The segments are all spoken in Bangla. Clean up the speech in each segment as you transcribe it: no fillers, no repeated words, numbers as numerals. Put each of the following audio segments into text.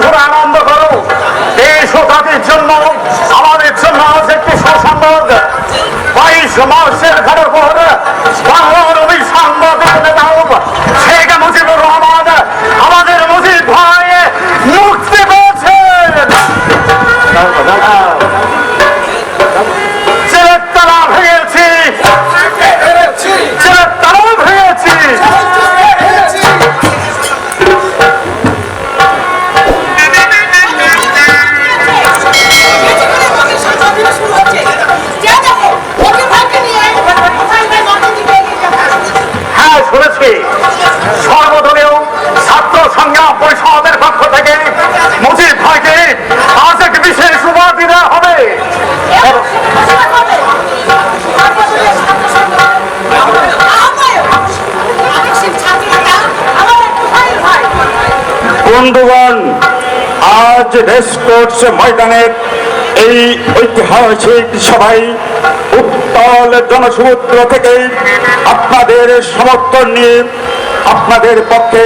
ধরে আনন্দ করো। দেশ ও জাতির জন্য, আমাদের জন্য আজ একটি সুসংবাদ। 22 মার্চের ঘাটের পর বাংলার অভিসাংবাদিক নেতা শেখ মুজিবুর রহমান, আমাদের মুজিব ভাই মুক্তি পেয়েছেন। জেলের তালা ভেঙেছি, জেলের তালা ভেঙেছি। হ্যাঁ, শুনেছি সর্বদলীয় ছাত্র সংগ্রাম পরিষদের পক্ষ থেকে মুজিব ভাইকে আজ এক বিশেষ উপাধি দেওয়া হবে। বন্ধুগণ, আজ রেসকোর্স ময়দানের এই ঐতিহাসিক সভায় উত্তাল জনসমুদ্র থেকে আপনাদের সমর্থন নিয়ে আপনাদের পক্ষে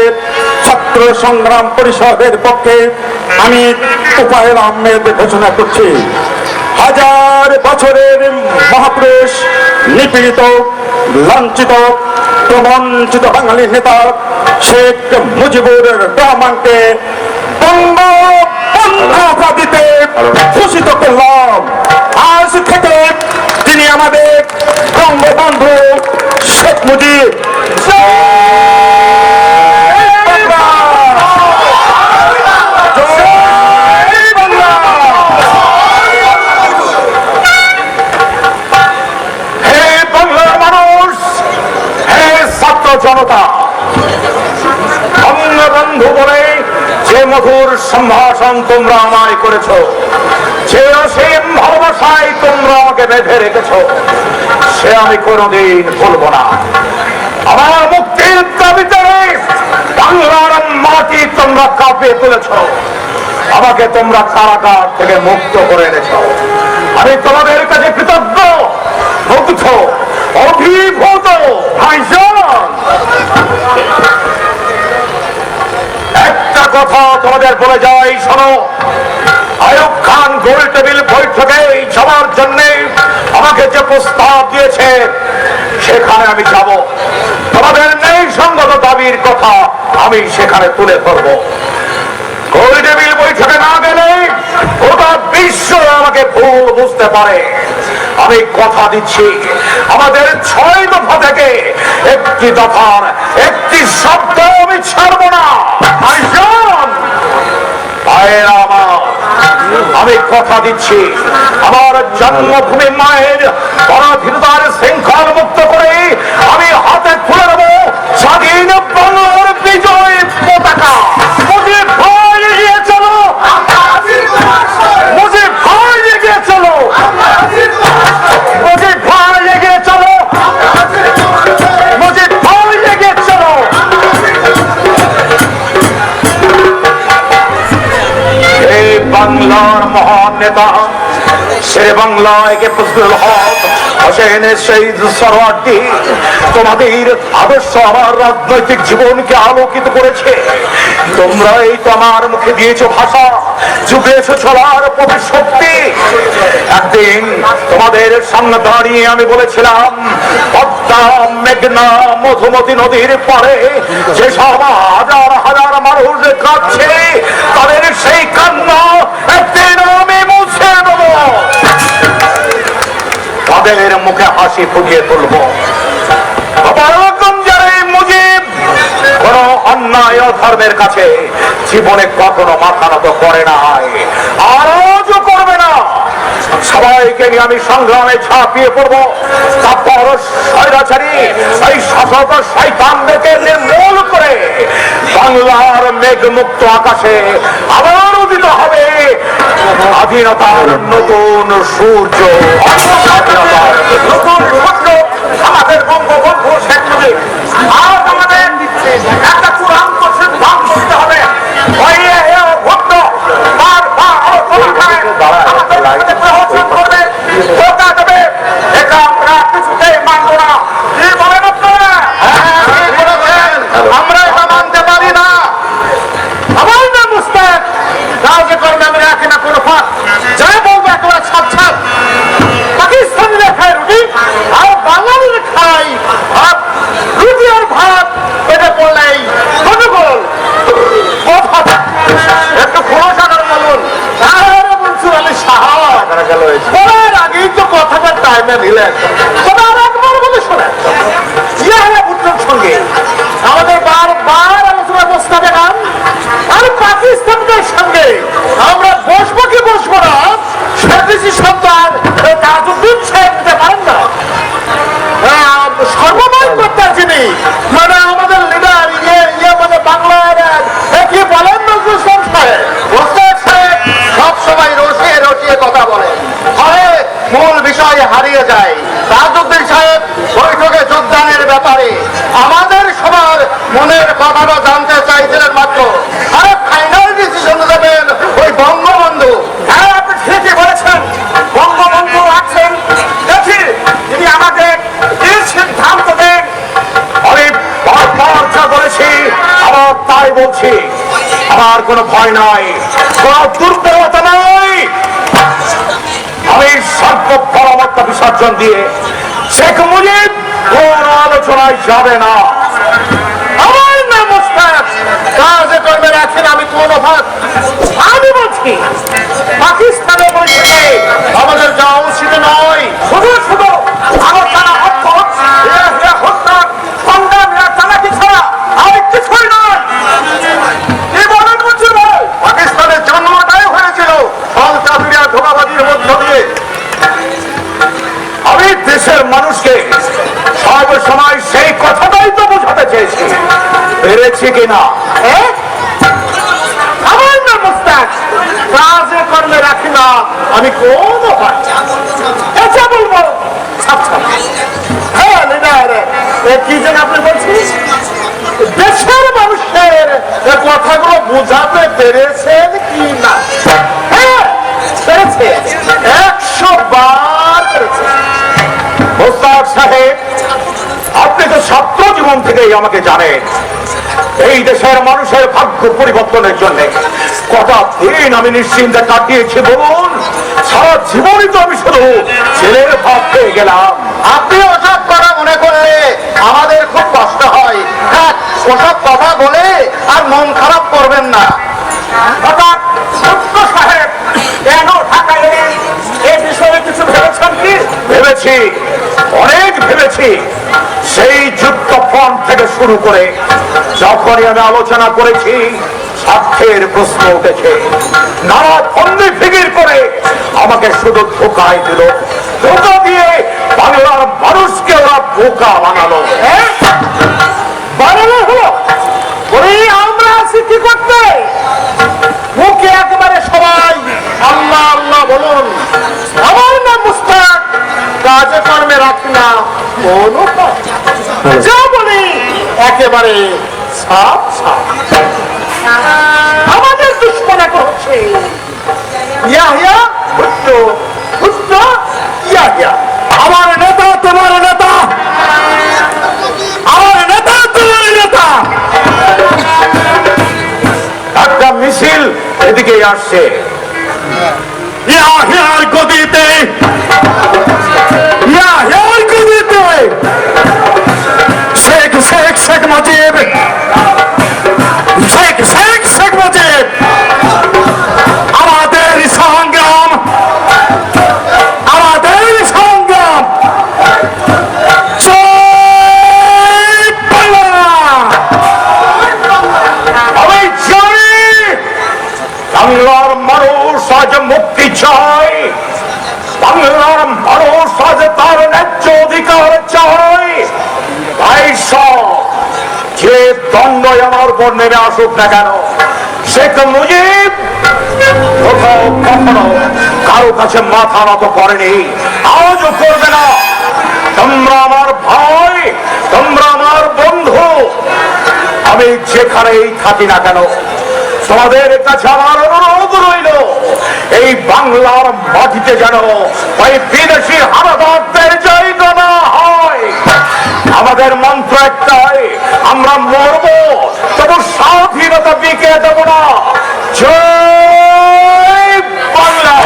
ছাত্র সংগ্রাম পরিষদের পক্ষে আমি তোফায়েল আহমেদ ঘোষণা করছি। হাজার বছরের মহাপুরুষ, নিপীড়িত, লাঞ্ছিত, প্রবঞ্চিত বাঙালি নেতা শেখ মুজিবুর রহমানকে বঙ্গবন্ধু উপাধিতে ভূষিত করলাম। আজ থেকে তিনি আমাদের বঙ্গবন্ধু শেখ মুজিব। জনতা, বঙ্গবন্ধু বলে যে মধুর সম্ভাষণ তোমরা আমায় করেছ, যে অসীম ভালোবাসায় তোমরা আমাকে বেঁধে রেখেছ, সে আমি কোনোদিন ভুলব না। আমার মুক্তির দাবিতে বাংলার মাটি তোমরা কাঁপিয়ে তুলেছ, আমাকে তোমরা কারাগার থেকে মুক্ত করে এনেছ। আমি তোমাদের কাছে কৃতজ্ঞ, মুগ্ধ, অভিভূত। ভাইজান, একটা কথা তোমাদের বলে যাই, শোনো। আইয়ুব খান গোল টেবিল বৈঠকে যাওয়ার জন্য আমাকে যে প্রস্তাব দিয়েছে, সেখানে আমি যাব। তোমাদের নেই সঙ্গত দাবির কথা আমি সেখানে তুলে ধরবো। গোল টেবিল বৈঠকে না গেলে গোটা বিশ্ব আমাকে ভুল বুঝতে পারে। আমি কথা দিচ্ছি, আমাদের 6 দফা থেকে একটি দফার একটি শব্দ আমি ছাড়ব না। আমি কথা দিচ্ছি, আমার জন্মভূমি মায়ের পরাধীনতার শৃঙ্খল মুক্ত করে আমি হাতে তুলে নেব স্বাধীন বাংলার বিজয় পতাকা। মুজিব ভাই এগিয়ে চলো, মুজিব ভাই এগিয়ে চলো, মুজিব ভাই এগিয়ে চলো, মুজিব ভাই এগিয়ে চলো। এই বাংলার মহান নেতা শেরে বাংলা একে ফজলুল হক হোসেন শহীদ সরওয়ার্দী তোমাদের আদর্শ আমার রাজনৈতিক জীবনকে আলোকিত করেছে। তোমরা এই তো আমার মুখে দিয়েছো ভাষা, যুগেছো চলার প্রতিশক্তি। একদিন তোমাদের সামনে দাঁড়িয়ে আমি বলেছিলাম, পদ্মা, মেঘনা, মধুমতি নদীর পারে যেসব হাজার হাজার মানুষ কাঁদছে, তাদের সেই কান্না একদিন আমি মুছে দেব, তাদের মুখে হাসি ফুটিয়ে তুলব। মুজিব কোন অন্যায় ধর্মের কাছে জীবনে কখনো মাথা নত করে নাই, আরও করবে না। সবাইকে নিয়ে আমি সংগ্রামে ঝাঁপিয়ে পড়বো। তারপর স্বৈরাচারী এই শাসক শয়তানদেরকে নির্মূল করে বাংলার মেঘমুক্ত আকাশে আবার উদিত হবে স্বাধীনতার নতুন সূর্য, নতুন সূর্য আমাদের বঙ্গবন্ধু শেখ মুজিব। আজ আমাদের একটা চূড়ান্ত সিদ্ধান্ত নিতে হবে। আমরা এটা মানতে পারি না। আমার নাম মুস্তাক, তাই বলছি, আমার কোনো ভয় নাই, কোনো দুর্বলতা নাই। আমি সার্বভৌমত্ব বিসর্জন দিয়ে শেখ মুজিব কোন আলোচনায় যাবে না। আমার নাম মুস্তাক, কাজে কর্মে রাখেন আমি কোন ভাগ। আমি বলছি পাকিস্তানে বলছে আমাদের যাওয়া উচিত নয়। শুধু শুধু আমার জানা হত্যা সংগ্রাম চালাকি ছাড়া আর কিছুই নয়। কি বলেন বুঝছি ভাই? পাকিস্তানের জন্মটাই হয়েছিল সন্ত্রাসীরা ধোঁকাবাজির মধ্য দিয়ে। আমি দেশের মানুষকে সব সময় সেই কথাটাই তো বোঝাতে চেয়েছি, পেরেছি কিনা? আমার নাম মুস্তাক, কাজে কর্মে রাখি না আমি কোন ভাই। আচ্ছা বলবো হ্যাঁ লিডার, কি যেন আপনি বলছেন দেশের মানুষের কথাগুলো বোঝাতে পেরেছেন কি না? হ্যাঁ পেরেছে, 100 বার পেরেছে। মোস্তাক সাহেব, আপনি তো ছাত্র জীবন থেকেই আমাকে জানেন। এই দেশের মানুষের ভাগ্য পরিবর্তনের জন্য কটা দিন আমি নিশ্চিন্তে কাটিয়েছি বলুন। সারা জীবনই তো আমি শুধু ছেলের ভাব পেয়ে গেলাম। আপনি ওসব কথা মনে করলে আমাদের খুব কষ্ট হয়। হ্যাঁ, ওসব কথা বলে আর মন খারাপ করবেন না। সাহেব কেন ঢাকায় এলেন? এই বিষয়ে কিছু ভেবেছেন কি? ভেবেছি, অনেক ভেবেছি। সেই যুদ্ধ ফ্রন্ট থেকে শুরু করে যখনই আমি আলোচনা করেছি, স্বার্থের প্রশ্ন উঠেছে। নানা ফন্দি ফিকির করে আমাকে শুধু ধোকায় দিল, ধোকা দিয়ে বাংলার মানুষকে ওরা বোকা বানালো। বানানো হলো ওরে, আমরা আছি কি করতে? মুখে একেবারে সবাই আল্লাহ আল্লাহ বলুন। আমার নাম মুস্তাক, কাজে কর্মে রাখি না কোনো কাজ। যা বলি একেবারে সাফ সাফ। আমাদের দুশ্মন এখন হচ্ছে ইয়াহিয়া ভুট্টো, ভুট্টো ইয়াহিয়া। আমার নেতা তোমার নেতা, আমার নেতা তোমার নেতা। একটা মিছিল এদিকে আসছে। ইয়াহিয়ার গদিতে, ইয়াহিয়ার গদিতে শেখ শেখ শেখ মুজিব, শেখ শেখ শেখ মুজিব। আমাদের সংগ্রাম, আমাদের সংগ্রাম। জয় বাংলা। আমি জানি বাংলার মানুষ আজ মুক্তি চায়, বাংলার মানুষ আজ তার ন্যায্য অধিকার চায়। তাই সব যে দণ্ডই আমার উপর নেমে আসুক না কেন, শেখ মুজিব কোথাও কখনো কারো কাছে মাথা নত করেনি, আজও করবে না। তোমরা আমার ভাই, তোমরা আমার বন্ধু। আমি যেখানেই থাকি না কেন, তোমাদের কাছে আমার অনুরোধ রইল, এই বাংলার মাটিতে যেন ওই বিদেশি হানাদারদের জায়গা না হয়। আমাদের মন্ত্র একটাই, আমরা মরব তবু স্বাধীনতা বিকে দেব না। জয় বাংলা।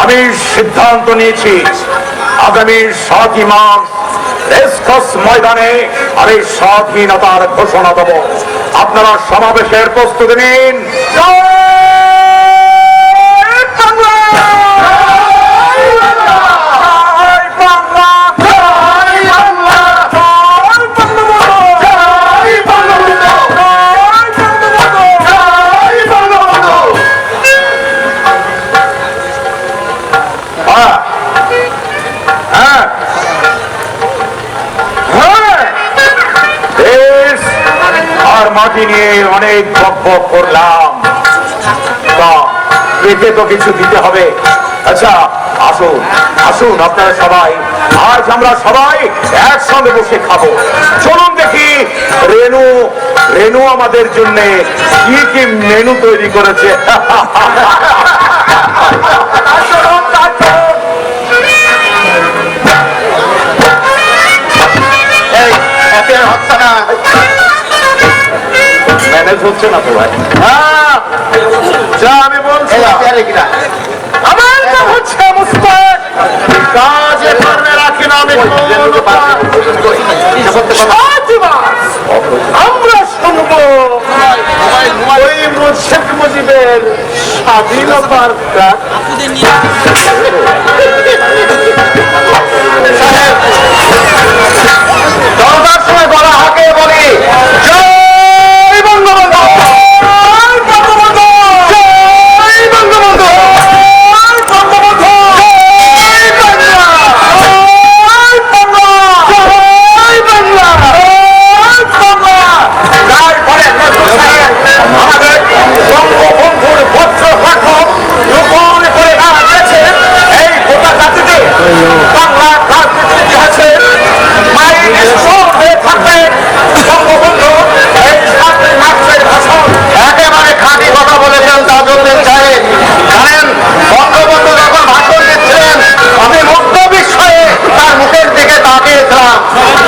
আমি সিদ্ধান্ত নিয়েছি, আগামী 7 মার্চ রেসকোর্স ময়দানে আমি স্বাধীনতার ঘোষণা দেব। আপনারা সমাবেশের প্রস্তুতি নিন। মাটি নিয়ে অনেক বকবক করলাম, পেটে তো কিছু দিতে হবে। আচ্ছা আসুন আসুন আপনারা সবাই, আজ আমরা সবাই একসঙ্গে বসে খাবো। চলুন দেখি রেনু রেনু আমাদের জন্য কি কি মেনু তৈরি করেছে। এই এতে হচ্ছে না, ম্যানেজ হচ্ছে না তো ভাই। হ্যাঁ, যা আমি বলছি কিনা আমার নাম হচ্ছে মুস্তাক, কাজে কর্মে রাখি না আমি আমরা শুনবো ওই শেখ মুজিবের স্বাধীনতার ডাক। দরকার সময় বলা হাকে বলি জয় বঙ্গবন্ধু, জয় বঙ্গবন্ধু, জয় বঙ্গবন্ধু, জয় বঙ্গবন্ধু, জয় বাংলা, জয় বাংলা, জয় বাংলা, জয় বাংলা। তাই বলে আমাদের বঙ্গবন্ধুর বজ্র পাঠক রূপণ করে না গেছে এই গোটা জাতিতে বাংলার রাজনীতির ইতিহাসে একেবারে খাঁটি কথা বলেছেন তাজউদ্দিন সাহেব। জানেন বঙ্গবন্ধু যখন ভাষণ দিচ্ছিলেন আমি মুগ্ধ বিস্ময়ে তার মুখের দিকে তাকিয়েছিলাম।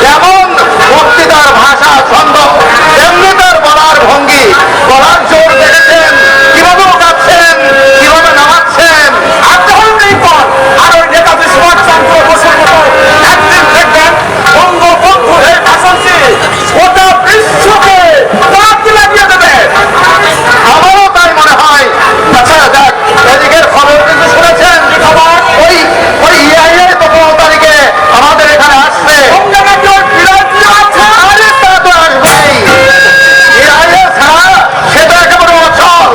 যেমন বক্তৃতার ভাষা ছন্দ তেমনি তার বলার ভঙ্গি, বলার জোর দেখেছেন কিভাবে উঠাচ্ছেন, কিভাবে নামাচ্ছেন। আর ওই নেতাজি সুভাষচন্দ্র বসুর মতো একদিন দেখবেন বঙ্গবন্ধুর এই ভাষণটি গোটা বিশ্বকে তাকি লাগিয়ে দেবে। আমারও তাই মনে হয়। আচ্ছা দেখ, এদিকের খবর কিন্তু শুনেছেন কি খবর? ওই ইআইএ তো 15 তারিখে আমাদের এখানে আসবে। আরে তা তো আসবেই, ইআইএ ছাড়া সেটা একেবারে অচল।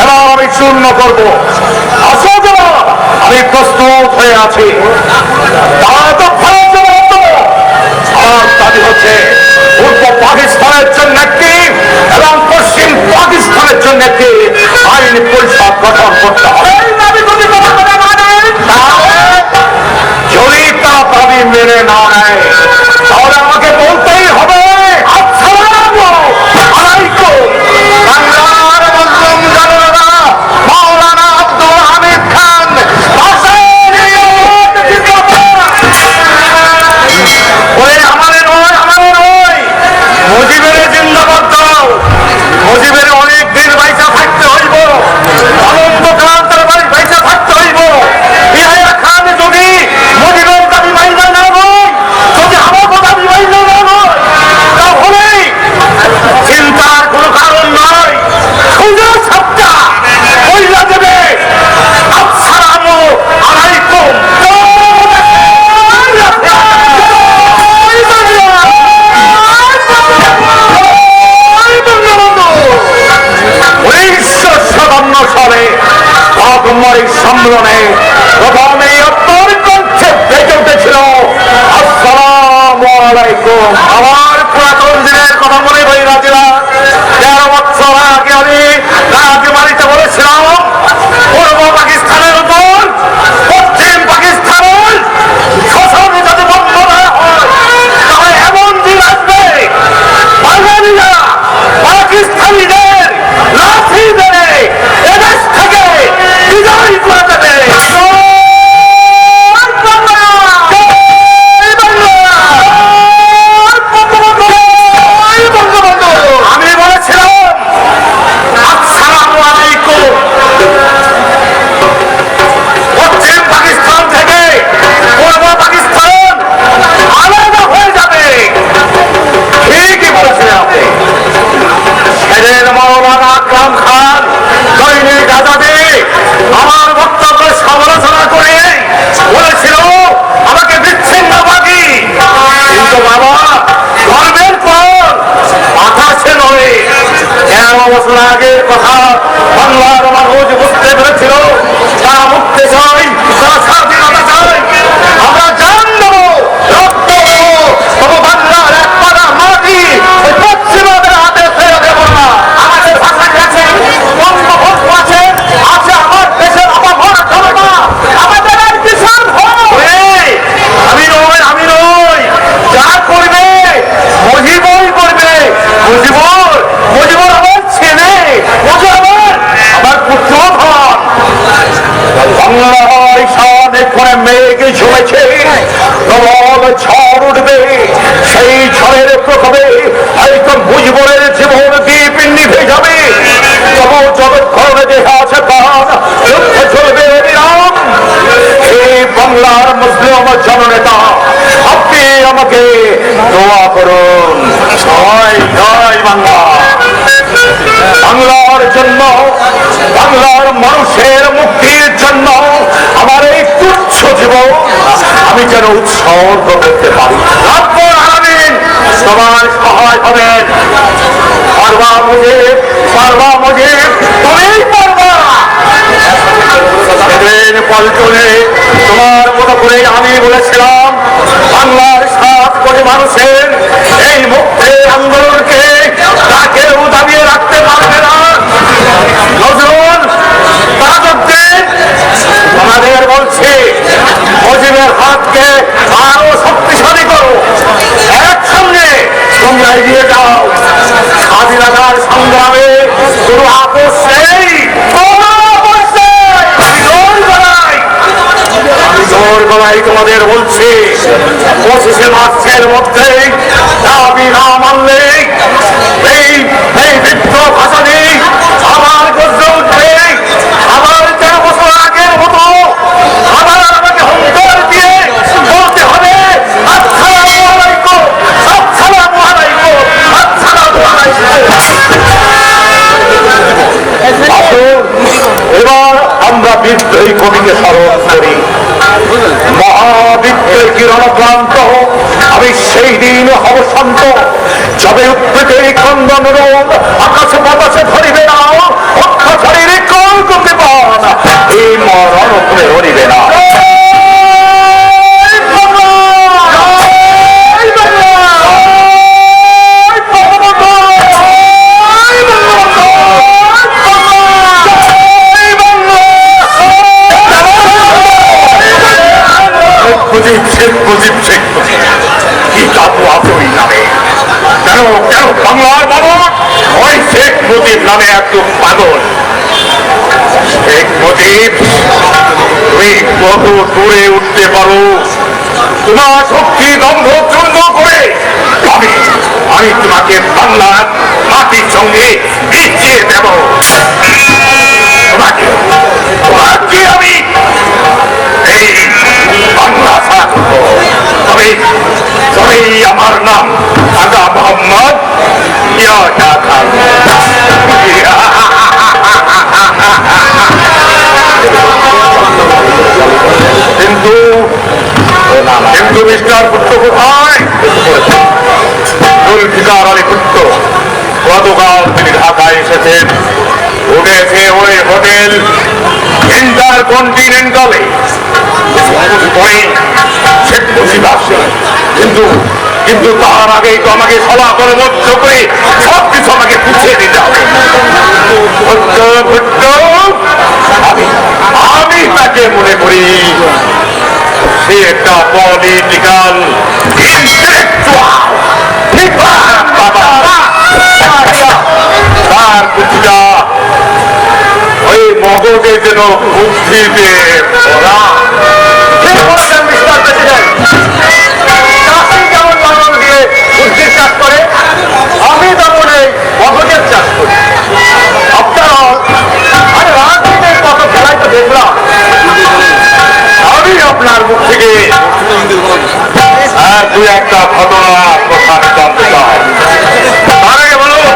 এবার আমি শূন্য করবো। আসো যারা, আমি প্রস্তুত হয়ে আছি। তারা তো ভারত জবাব দেবো। আমার দাবি হচ্ছে পূর্ব পাকিস্তানের জন্য একটি এবং পশ্চিম পাকিস্তানের জন্য একটি আইন পরিষদ গঠন করতে হবে। যদি তারা দাবি মেনে না নেয় তাহলে আমাকে বলতেই হবে আসসালামু আলাইকুম। বাংলার মুসলিম জনতা মাওলানা আব্দুল হামিদ খান ওই আমাদের নয় মুজিবের জিন্দাবাদ দাও। মুজিবের অনেক দিন বাইসা থাকতে হইব, অনন্তকাল তার বাইসা থাকতে হইব। ইয়াহিয়া খান যদি মুজিবের দাবি মাইনা না হয়, যদি আমার দাবি মাইনা না হয়, তাহলে চিন্তার কোনো কারণ নয়। সোজা সাপটা কইলা দেবে আসসালামু আলাইকুম। সালে আগমনী সম্মেলনে প্রথমে অন্তর কণ্ঠে বেঁচে উঠেছিল আসসালামু আলাইকুম। আমার পুরাতন দিনের কথা মনে হয় রাজিরা, 13 বছর আগে আমি রাজবাড়িতে বলেছিলাম পূর্ব পাকিস্তানের উপর পশ্চিম পাকিস্তানের শোষণ যদি বন্ধ না হয় তাহলে এমন দিন আসবে বাঙালিরা পাকিস্তানিদের লাঠি মেরে এদেশ থেকে বিদায় করে দেবে। আমি বলেছিলাম আসসালামু আলাইকুম। পশ্চিম পাকিস্তান থেকে পূর্ব পাকিস্তান আলাদা হয়ে যাবে। ঠিকই বলেছিলেন আপনি। সেদিন মৌলানা আকরাম খান দৈনিক আজাদে আমার বক্তব্যের সমালোচনা করে বলেছিল আমাকে বিচ্ছিন্নবাদী। কিন্তু বাবা ধর্মের পর আকাশে নয়, 13 বছর আগের কথা বাংলার মানুষ বুঝতে পেরেছিল। তারা মুক্তি চাই, তারা স্বাধীনতা চাই। আমরা জান দেবো, রক্ত দেবো, তবু বাংলার এক পাড়া মাটি ওই পশ্চিমাদের হাতে ছেড়ে দেব না। আমাদের ভাষা গেছে, বঙ্গবন্ধু আছে, আছে আমার দেশের অপভর জনতা, আমাদের আর কিষাণ আমি নই। যা করবে মুজিবই করবে। মুজিবর আমার ছেলে, বাংলার জন্য, বাংলার মানুষের মুক্তির জন্য আমার এই তুচ্ছ জীবন আমি যেন উৎসর্গ করতে পারি। রব্বুল আলামিন সবার সহায় হবেন। পারবা মুজিব, পারবা মুজিব, তুমিই পারবা। সেদিন পল্টনে তোমার মতো করে আমি বলেছিলাম বাংলার 7 কোটি মানুষের এই মুক্তির আন্দোলনকে তা কেউ দাবিয়ে রাখতে পারবে না। নজরুল তাজউদ্দিন আমাদের বলছে মুজিবের হাতকে আরো শক্তিশালী করো, একসঙ্গে তোমরা এগিয়ে যাও। স্বাধীনতার সংগ্রামে কোনো আপোষ নেই, কোনো আপোষ নেই। আমি জোর গলায় তোমাদের বলছি 25শে মার্চের মধ্যে দাবি না মানলে এই বিদ্রোহ ভাষণে আবার গর্জে উঠবে। আবার 13 বছর আগের মতো আবার আমাকে হুঙ্কার দিয়ে বলতে হবে আসসালামু আলাইকুম, আসসালামু আলাইকুম, আসসালামু আলাইকুম। আসুন এবার আমরা বিদ্রোহী কবিকে স্মরণ করি। মহাবিদ্রোহী কিরণক্রান্ত আমি সেই দিন হব শান্ত, যবে উদ্বেগে খন্দন রোগ আকাশে বাতাসে ধরিবে না, অত্যাচারীর কল করতে পান এই মরণ উপরে ধরিবে না। বাংলার মানুষ ওই শেখ মুজিব নামে এত পাগল। শেখ মুজিব তুমি কত দূরে উঠতে পারো, তোমার শক্তি দম্ভ চূর্ণ করে আমি তোমাকে বাংলার মাটির সঙ্গে মিশিয়ে দেব। তোমাকে আমি এই বাংলা ছাড়ব। তবেই আমার নাম আগা মোহাম্মদ ইয়াটা খান। কিন্তু মিস্টার পুত্র কোথায়? জুলফিকার আলী পুত্র গতকাল তিনি ঢাকায় এসেছেন, উঠেছে ওই হোটেল ইন্টারকন্টিনেন্টালে। শেখ মুজিব আসছে, কিন্তু তার আগেই তো আমাকে সলা পরবর্তী করে সব কিছু আমাকে পুছিয়ে দিতে হবে। আমি তাকে মনে করি সে একটা পলিটিক্যাল তার বুদ্ধিটা ওই মগজে যেন বুদ্ধিতে ভরা। আমি তেমন এই মগজের চাষ করি। রাজনীতির কত খেলাই তো দেখলাম। আমি আপনার মুখ থেকে দু একটা ঘটনা কথা জানতে চাই। তার আগে বলুন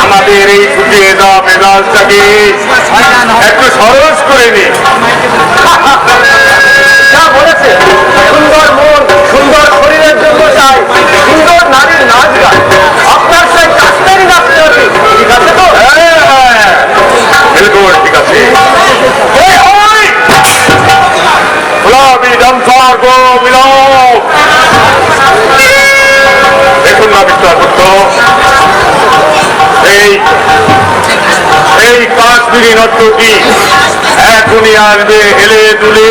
আমাদের এই ছুটিয়ে দেওয়া মেজাজটাকে একটু সরস করে নিন। যা বলেছে সুন্দর মন সুন্দর শরীরের জন্য চাই সুন্দর নারীর নাচ গান। আপনার সেই কাশ্মীরি নাচতে হবে, ঠিক আছে তো? হ্যাঁ বিলকুল ঠিক আছে। দেখুন না মিস্টার পুত্র, এই কাশ্মীরি নর্তকী এখনই আসবে হেলে দুলে,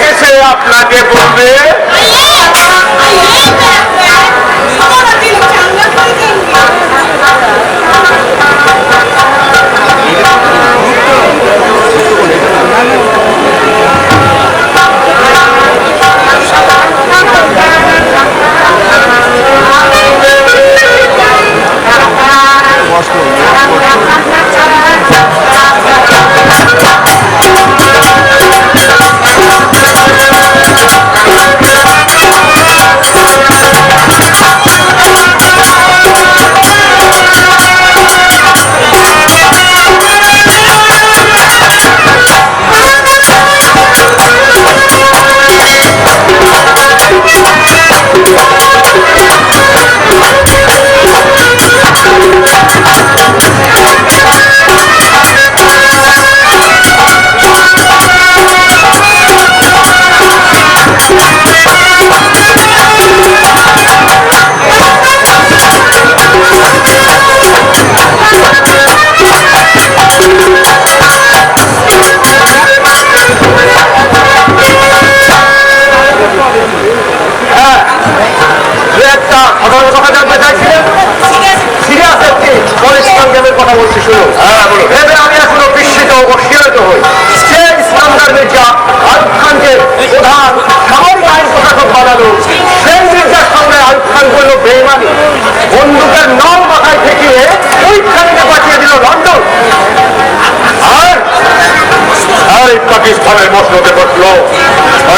হেসে আপনাকে বলবে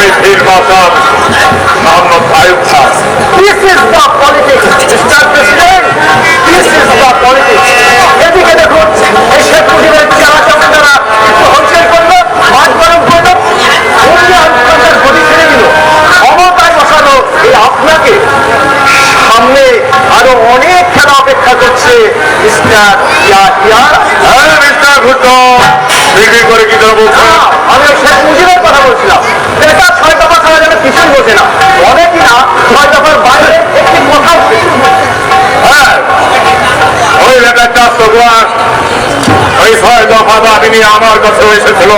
পৃথিবীর মতন মোহাম্মদ আয়ুব খান। This is the politics, Mr. President. This is the politics. এদিকে দেখুন, এই শেখ মুজিবের চারা চামচারা একটু হইচই করলো, মাঠ গরম করলো, অন্য আন্তর্জাতিক গতি ছেড়ে দিল। ক্ষমতায় বসানো এই আপনাকে সামনে আরো অনেক খেলা অপেক্ষা করছে মিস্টার ইয়াহিয়া। হ্যাঁ মিস্টার ভুট্টো, বিক্রি করে কি দেবো? আমি ওই শেখ মুজিবের কথা বলছিলাম। এটা 6 দফা ছাড়া যেন কিছুই বোঝে না, অনেকই না 6 দফার বাইরে একটি কথাও শেষ। হ্যাঁ, ওই লেটারটা তবুয়ার ওই 6 দফা দাবি নিয়ে আমার কাছে এসেছিল।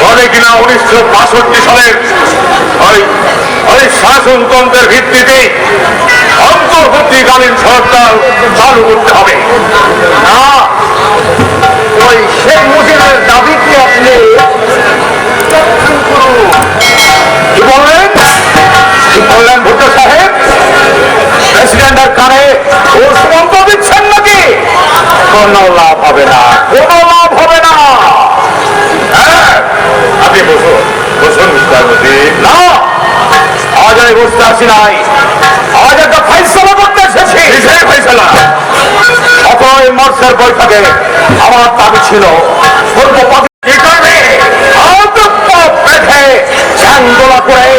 বলে কিনা 1962 সালের ওই ওই শাসনতন্ত্রের ভিত্তিতে অন্তর্বর্তীকালীন সরকার চালু করতে হবে। না, ওই শেখ মুজিবের দাবিকে আপনি কি বললেন? কি বললেন ভুট্টো সাহেব? প্রেসিডেন্টের কানে ওর সুমন্ত দিচ্ছেন নাকি? কোনো লাভ হবে না, কোনো লাভ হবে না। হ্যাঁ, আপনি বসুন, বসুন মিস্টার মুজিব। না, আজ আমি বুঝতে আসি নাই, আজ একটা ফাইসলা করতে এসেছি। কিসের ফাইসলা? 17 মার্চের বৈঠকে আমার দাবি ছিল পূর্ব পাকিস্তানে আতঙ্ক বেঁধে চ্যাংদোলা করে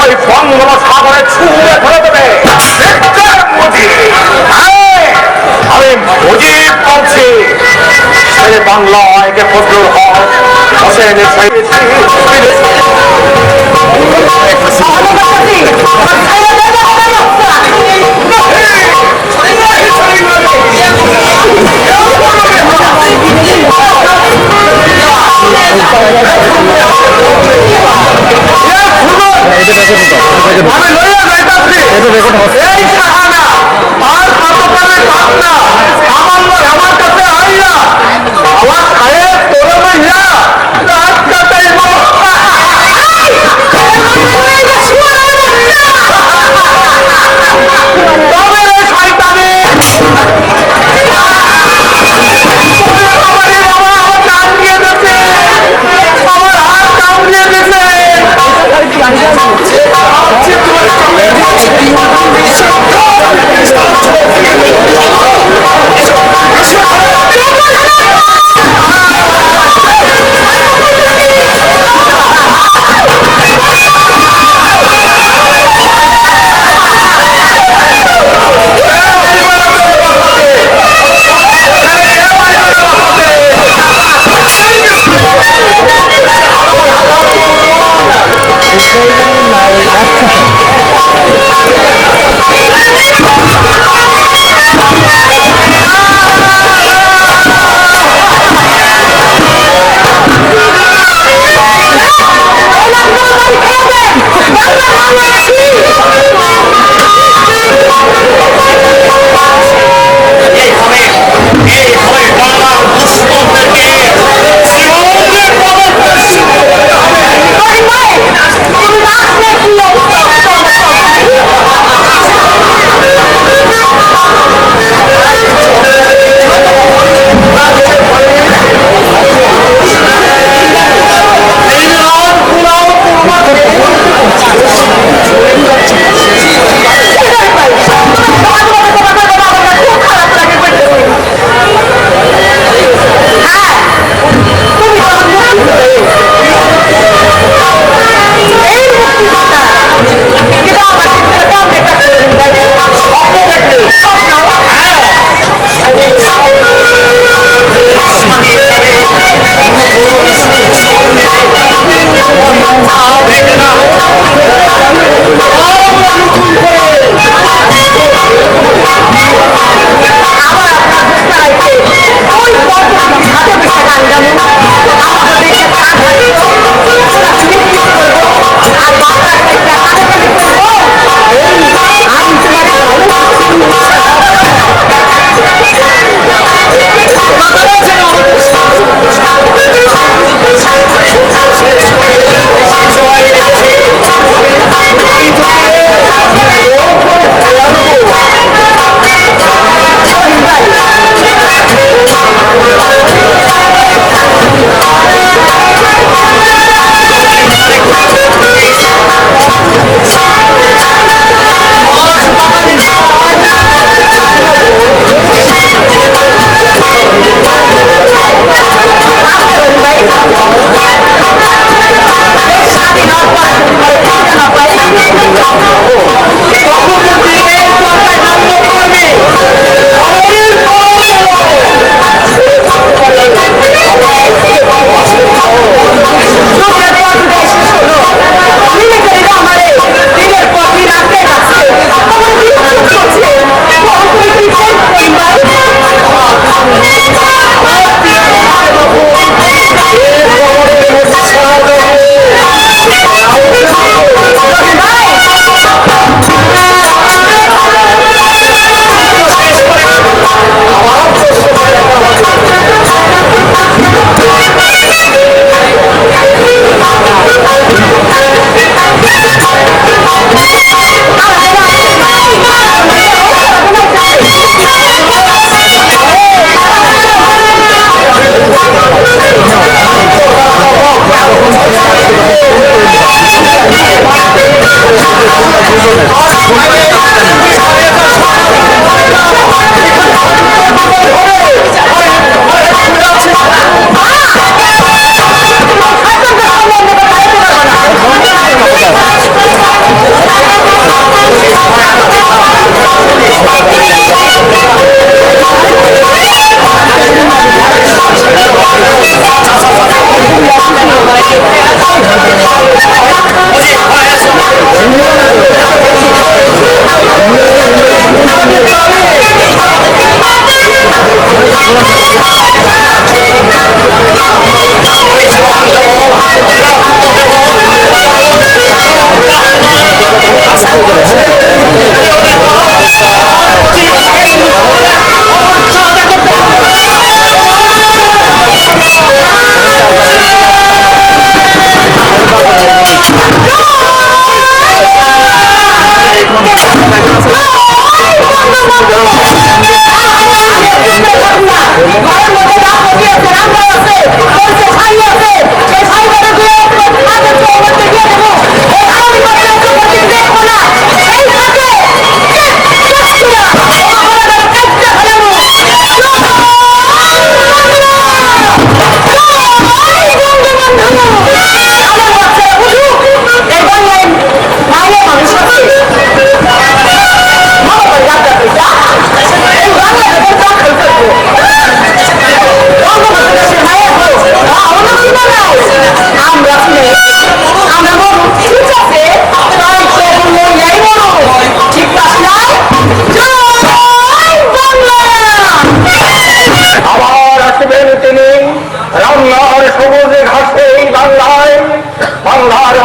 ওই বঙ্গোপসাগরে ছুঁড়ে ধরে দেবে। মিস্টার মুজিব, হ্যাঁ, আমি মুজিব বলছি। শেরে বাংলা একে ফজলুল হক হোসেন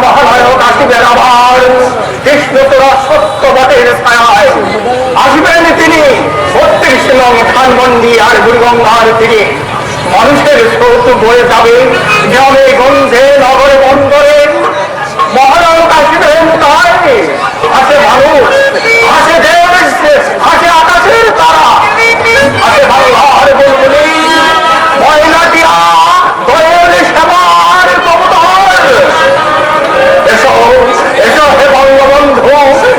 মহানায়ক আসিবেন আবার কৃষ্ণচূড়া সত্যবতের ছায়ায়। আসবেন তিনি ৩২ নং ধানমন্ডি আর বুড়িগঙ্গার তীরে। মানুষের স্রোত বয়ে যাবে জলে গন্ধে নগরে বন্দরে। মহানায়ক আসবেন তাই আসে মানুষ, আসে দেশ, আসে আকাশের তারা, আসে বাংলার বুলবুলি ময়না টিয়া দয়ের সেবার কবুতর। এসো এসো হে বঙ্গবন্ধু,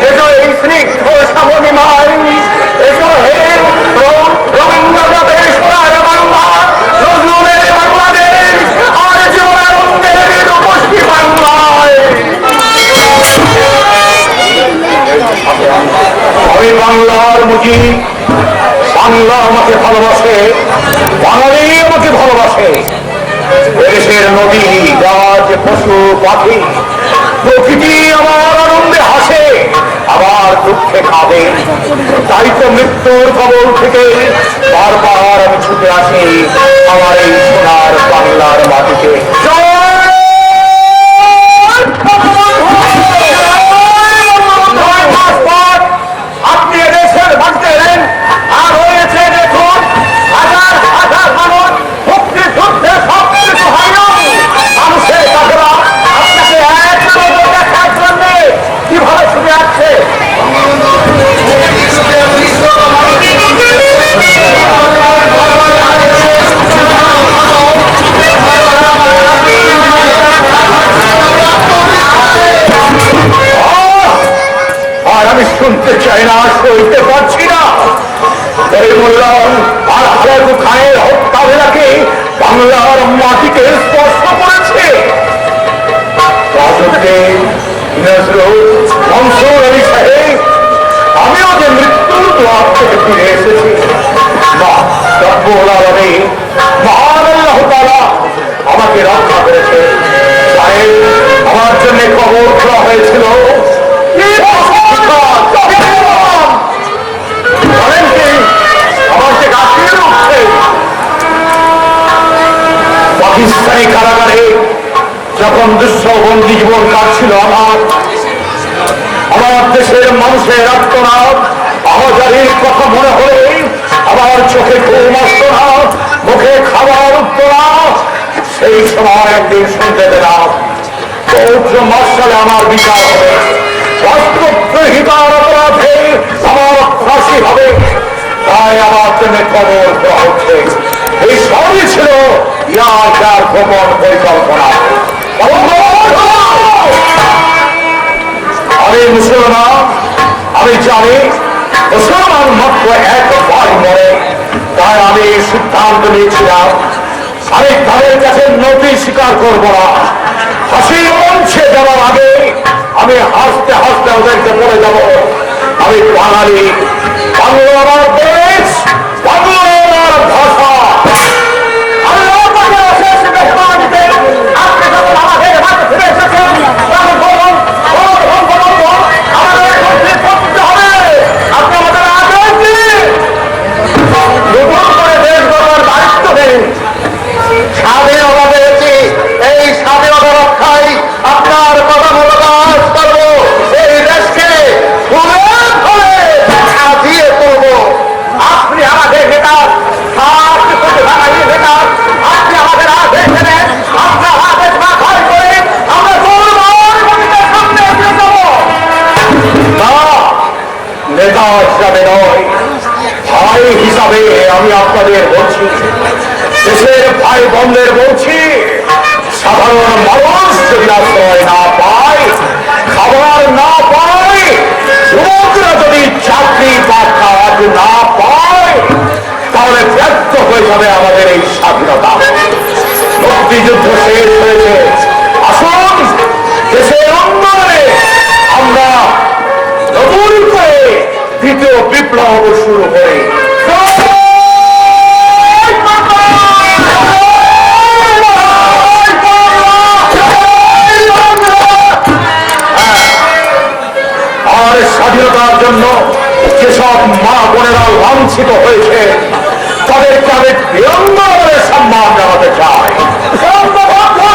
এসো এই স্নিগ্ধ শ্যামলিমায়, এসো হে রবীন্দ্রনাথের সোনার বাংলা, নজরুলের বাংলাদেশ আর জীবনানন্দের রূপসী বাংলায়। আমি বাংলার মুজিব, বাংলা আমাকে ভালোবাসে, বাঙালি আমাকে ভালোবাসে। দেশের নদী গাছ পশু পাখি প্রকৃতি আমার আনন্দে হাসে, আবার দুঃখে কাঁদে। তাই তো মৃত্যুর কবল থেকে বারবার আমি ছুটে আসি আমার এই সোনার বাংলার মাটিতে। আপনি এদেশের মাটিতে এলেন, আর হয়েছে দেখুন হাজার হাজার মানুষ মুক্তি যুদ্ধে সব কিছু হারিয়ে মানুষের কাছেরা আপনাকে এক নজর দেখার জন্য কিভাবে ছুটে আসছে। আর আমি শুনতে চাই না, সইতে পারছি না। এই বললাম আর হালাকু খানের হত্যাবেলাকে বাংলার মাটিকে স্পর্শ করেছে। রাজউদ্দিন, নজরুল, মনসুর আলী সাহেব, আমিও যে মৃত্যুর দ্বার থেকে ফিরে এসেছি। রব্বুল আলামিন মহান আল্লাহ তাআলা আমাকে রক্ষা করেছে। সাহেব, আমার জন্য খবর খোলা হয়েছিল। বলেন কি আমার যে গাছের উঠছে পাকিস্তানি কারাগারে যখন দুঃসবন্দী জীবন কাটছিল আমার দেশের মানুষের আত্মনাদ আহজারির কথা মনে হলে আমার চোখে ঘুম আসতো না, মুখে খাবার উঠতো না। সেই সময় একদিন শুনতে পেলাম চৌদ্র মার্শালে আমার বিচার হবে, রাষ্ট্রদ্রোহিতার অপরাধে আমার ফাঁসি হবে। তাই আমার জন্য খবর দেওয়া হচ্ছে। এই সবই ছিল ইয়ার গোপন পরিকল্পনা। আমি মুসলমান, আমি জানি মুসলমান মাত্র একবার মরে। তাই আমি সিদ্ধান্ত নিয়েছিলাম আমি তাদের কাছে নথি স্বীকার করবো না। হাসির মঞ্চে যাওয়ার আগে আমি হাসতে হাসতে ওদেরকে বলে যাব আমি বাঙালি, বাংলা আমার দেশ, বাংলা আমার ভাষা। আপনি যখন আমাদের মাঝে ফিরে এসেছেন তখন বলুন আমাদের করতে হবে। আপনি আমাদের আগে নতুন করে দেশ গড়ার দায়িত্ব নেই। স্বাধীনতা পেয়েছি, এই স্বাধীনতা রক্ষায় আপনার কথা মতো কাজ করবো। এই দেশকে সাজিয়ে করবো। আপনি আমাদের নেতা, আপনি আমাদের আদেশ দেবেন, আপনার আদেশ না ভয় করে আমরা সামনে এগিয়ে যাবো। নেতা হিসাবে নয়, ভাই হিসাবে আমি আপনাদের বলছি, দেশের ভাই বোনদের বলছি, সাধারণ মানুষ যদি আশ্রয় না পায়, খাবার না পায়, যুবকরা যদি চাকরি বা কাজ না পায়, তাহলে ব্যর্থ হয়ে যাবে আমাদের এই স্বাধীনতা। মুক্তিযুদ্ধ শেষ হয়েছে, আসুন দেশের উন্নয়নে আমরা নতুন করে দ্বিতীয় বিপ্লব শুরু করি। আর স্বাধীনতার জন্য যেসব মা বোনেরা লাঞ্ছিত হয়েছে তাদেরকে আমি বিনম্র সম্মান জানাতে চাই। বঙ্গবন্ধু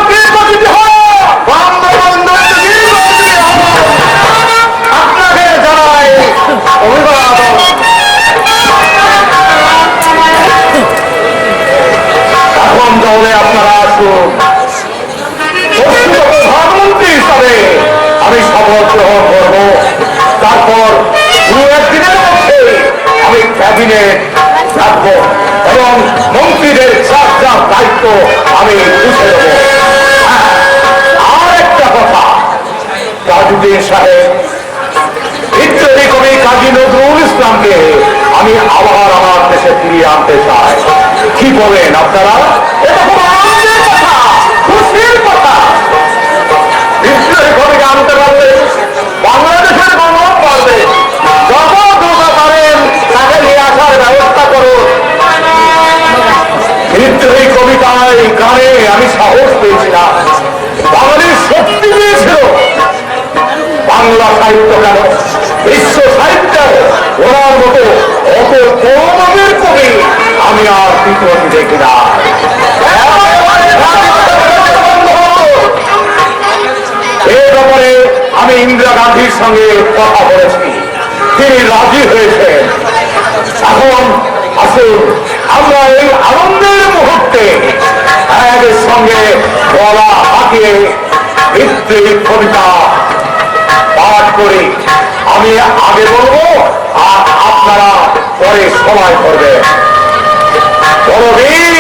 আমি বুঝে দেবো। আর একটা কথা, তাজউদ্দিন সাহেব, বিদ্রোহী কবি কাজী নজরুল ইসলামকে আমি আবার আমার দেশে ফিরিয়ে আনতে চাই। কি বলেন আপনারা? এটা খুব আনন্দের কথা, খুশির কথা। বিদ্রোহী কবিকে আনতে পারলে বাংলাদেশের গৌরব বাড়বে। যত দ্রুত পারেন তাকে নিয়ে আসার ব্যবস্থা করুন। বিদ্রোহী কবিতায় গানে আমি সাহস পেয়েছিলাম, বাঙালির শক্তি পেয়েছিল। বাংলা সাহিত্য কেন, বিশ্ব সাহিত্য ওনার মতো অত গৌরবের কবি আমি আর দ্বিতীয়টি দেখি না। এ ব্যাপারে আমি ইন্দিরা গান্ধীর সঙ্গে কথা বলেছি, তিনি রাজি হয়েছেন। এখন আসুন আমরা এই আনন্দের মুহূর্তে এর সঙ্গে গলা হাঁকিয়ে বিদ্রোহী কবিতা পাঠ করি। আমি আগে বলবো আর আপনারা পরে সময় করবেন। বড়বীর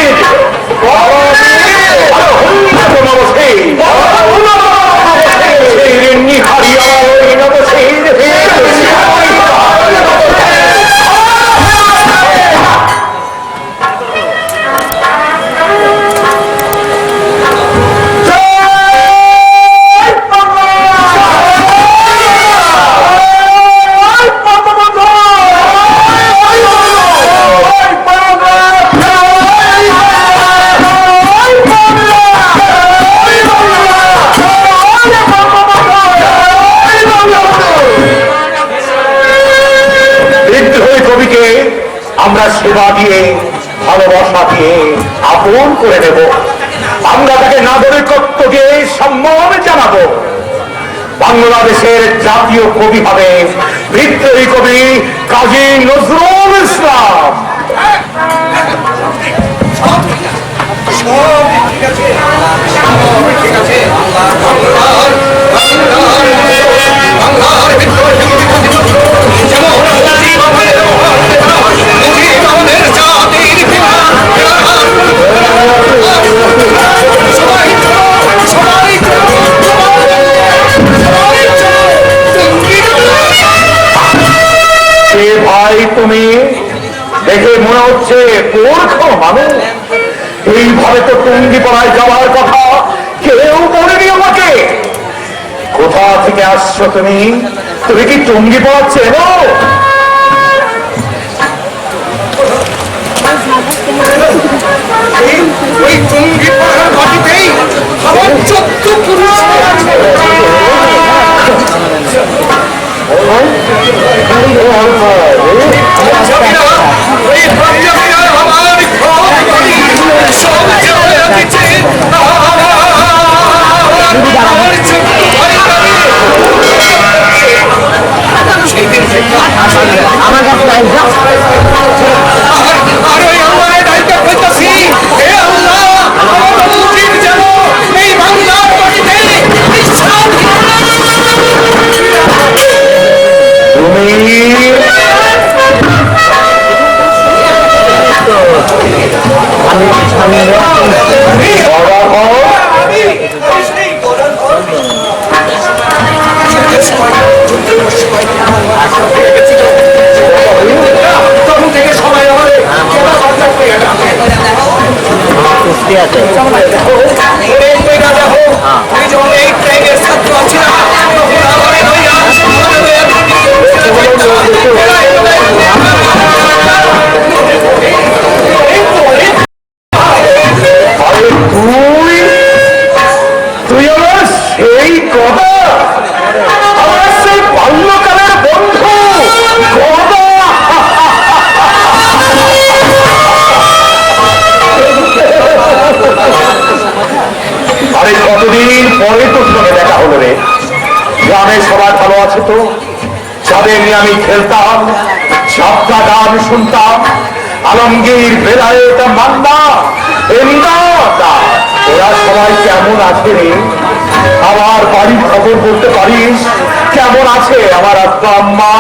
আমরা সেবা দিয়ে, ভালোবাসা দিয়ে আপন করে নেব। আমরা তাকে নাগরিকত্ব দিয়ে সম্মান জানাবো। বাংলাদেশের জাতীয় কবি হবে বিদ্রোহী কবি কাজী নজরুল ইসলাম। ভাই তুমি দেখে মনে হচ্ছে মূর্খ মানুষ। এইভাবে তো টুঙ্গিপাড়ায় যাওয়ার কথা কেউ বলেনি আমাকে। কোথা থেকে আসছো তুমি? তুমি কি টুঙ্গিপাড়া চেনো? ওই টুঙ্গিপাড়ার মাটিতেই আমার 14 পুরুষ আমার আছে তো, যাদের নিয়ে আমি খেলতাম, যাত্রা গান শুনতাম, আলমগীর, বেলায়েত, মান্না, এমদাদ, ওরা সবাই কেমন আছে রে? আমার বাড়ির খবর বলতে পারিস? কেমন আছে আমার আব্বা আম্মা?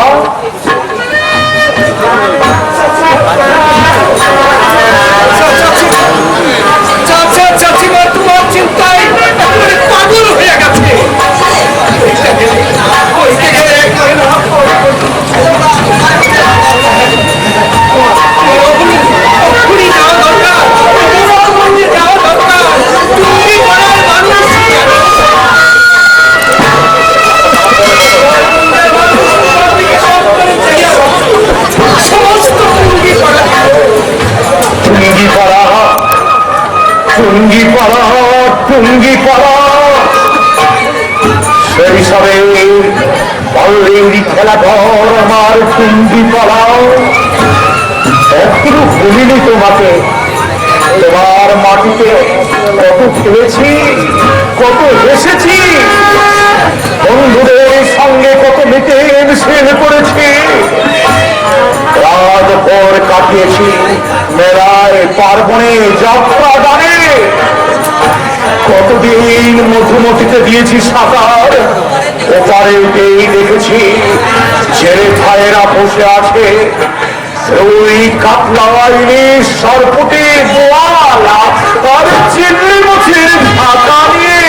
চাচা চাচিমা টুঙ্গি পড়া সেই সবে পল্লীর খেলাঘর আমার টুঙ্গি পড়াও এখনো ভুলিনি তোমাকে। তোমার মাটিতে কত খেলেছি, কত হেসেছি, বন্ধুদের সঙ্গে কত মেতে মিছিল করেছি, রাত ভোর কাটিয়েছি মেলায় পার্বণে যাত্রা গানে, কতদিন মধুমতিতে দিয়েছি সাঁতার। ওপারে উঠেই দেখেছি ছেলে ভাইয়েরা বসে আছে ওই কাতলা ইলিশ সরপুটি বোয়াল আর চিংড়ি মাছের ঢাকা নিয়ে।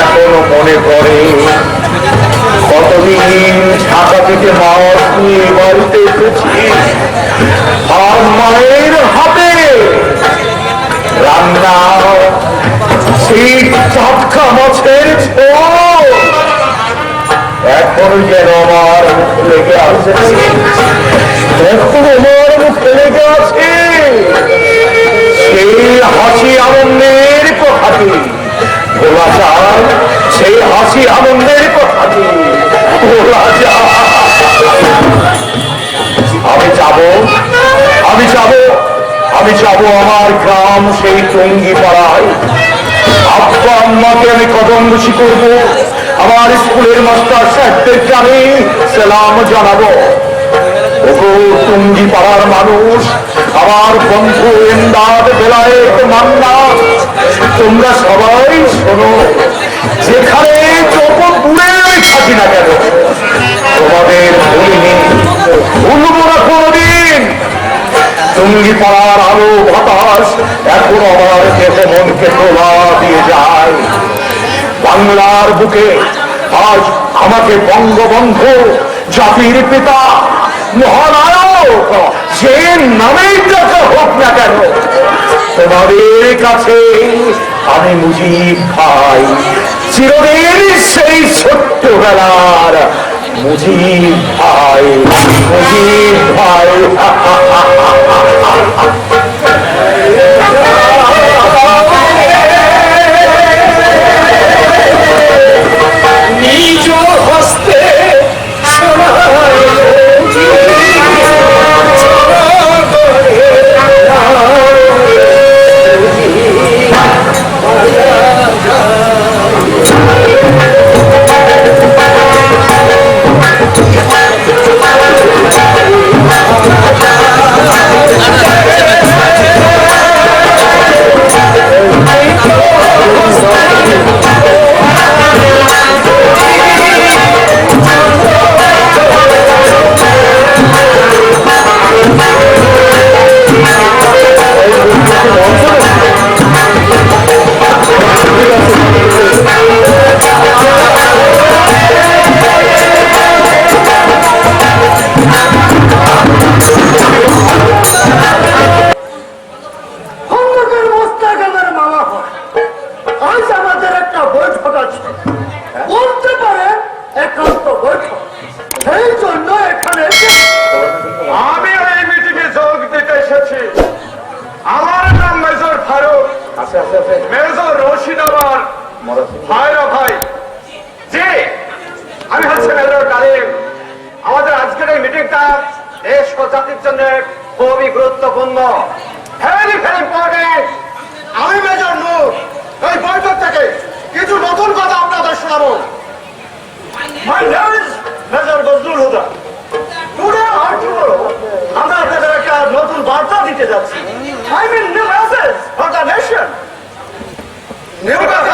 এখনো মনে পড়ে কতদিন ঢাকা থেকে মাছ নিয়ে বাড়িতে এসেছি, আর মায়ের হাতে রান্না সেই টাটকা মাছের ঝোল এখন যেন আমার মুখ লেগে আছে, এখন আমার মুখ লেগে আছে। সেই হাসি আনন্দের কথাটি বলা যায়, সেই হাসি আনন্দের কথাটি বলা যায়। আমি যাবো, আমি যাবো, আমি যাবো আমার গ্রাম সেই টঙ্গি পাড়ায়। আব্বা আম্মাকে আমি কদম বেশি করবো, আমার স্কুলের মাস্টার সাহেবদেরকে আমি সালাম জানাবো। ওগো টঙ্গি পাড়ার মানুষ, আমার বন্ধু এমদাদ বেলায়েত মান্না, তোমরা সবাই শোনো, যেখানে যত দূরে আমি থাকি না কেন তোমাদের ভুলিনি, ভুলবো না কোনদিন। টঙ্গি পাড়ার আলো বাতাস এখন আমার দেহ মনকে প্রভা দিয়ে যায়। বাংলার বুকে আজ আমাকে বঙ্গবন্ধু জাতির পিতা মহানায়ক যে নামেই ডাকা হোক না কেন, তোমাদের কাছে আমি মুজিব ভাই, চিরদিন সেই ছোট্টবেলার মুজিব ভাই, মুজিব ভাই। নিজ হস্তে মেজর রশিদ আমার ভাইরা ভাই, যে আমি হচ্ছে মেজর কালিম। আমাদের আজকের এই মিটিংটা দেশ ও জাতির জন্য খুবই গুরুত্বপূর্ণ, ভেরি ভেরি ইম্পর্টেন্ট। আমি মেজর নূর এই বৈঠক থেকে কিছু নতুন কথা আপনাদের শোনাবো। My name is Major Bazlul Huda. Today or tomorrow আমরা আপনাদের একটা নতুন বার্তা দিতে যাচ্ছি। I mean new message for the nation. New message.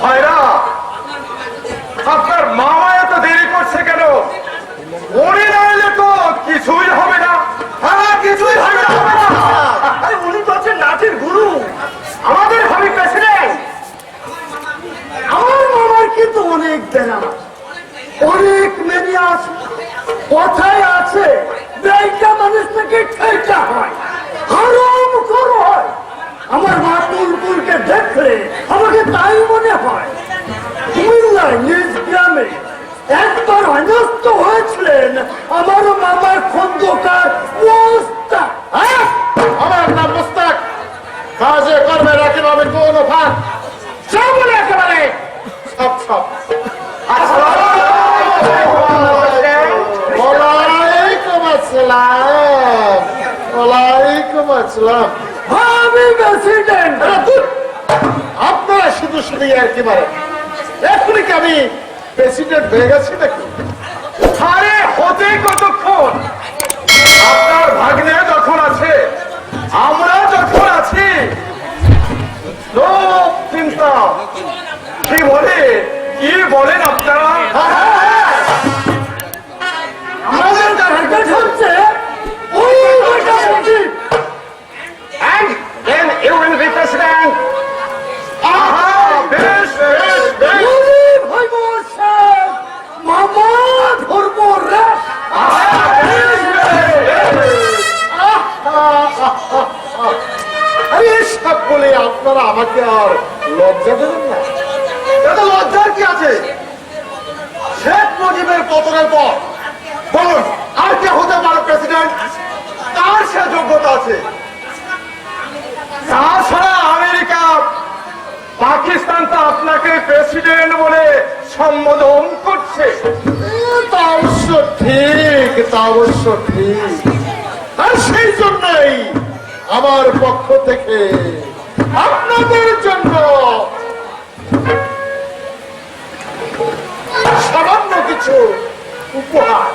ভাইরা, আপনার মামা এত দেরি করছে কেন? উনি না এলে তো কিছুই হবে না। হ্যাঁ, কিছুই হবে না। উনি তো হচ্ছেন নাচের গুরু, আমাদের ভাবি প্রেসিডেন্ট। আমার মামার কিন্তু অনেক ব্যায়াম আছে, অনেক মেনে আছে, কথায় আছে বেটা মানুষ থেকে ঠেকা হয়, হারাম কর হয়। আমার মা বুলবুলকে দেখলে আমাকে তাই মনে হয়। কুমিল্লায় নিজ গ্রামে একবার অনস্ত হয়েছিলেন আমার মামার খন্দকার অবস্থা। আমার নাম মুস্তাক, কাজে কর্মে রাখেন আমি কোন ফাঁক, যা বলে একেবারে সব সব। ওয়ালাইকুম আসসালাম, ওয়ালাইকুম আসসালাম। আমি প্রেসিডেন্ট। আপনারা শুধু শুধু আর কি মারেন, এখনই কি আমি প্রেসিডেন্ট হয়ে গেছি নাকি? আরে হতে কতক্ষণ, আপনার ভাগ্নে যখন আছে, আমরা যখন আছি, লোক চিন্তা কি বলে, কি বলেন আপনারা? আমাদের টার্গেট হচ্ছে ওই মোটামুটি And then you will be president. আহা, বেশ, বেশ, বেশ। গরিব হইব সাহেব, মামা ধর্ম রেশ। আরে সব বলে আপনারা আমাকে আর লজ্জা দেবেন না? এত লজ্জার কি আছে? শেখ মুজিবের পতনের পর বলুন আর কে হতে পারে প্রেসিডেন্ট? কার সে যোগ্যতা আছে? তাছাড়া আমেরিকা, পাকিস্তান তো আপনাকে প্রেসিডেন্ট বলে সম্বোধন করছে। তা অবশ্য ঠিক, তা অবশ্য ঠিক। আর সেই জন্যই আমার পক্ষ থেকে আপনাদের জন্য সামান্য কিছু উপহার।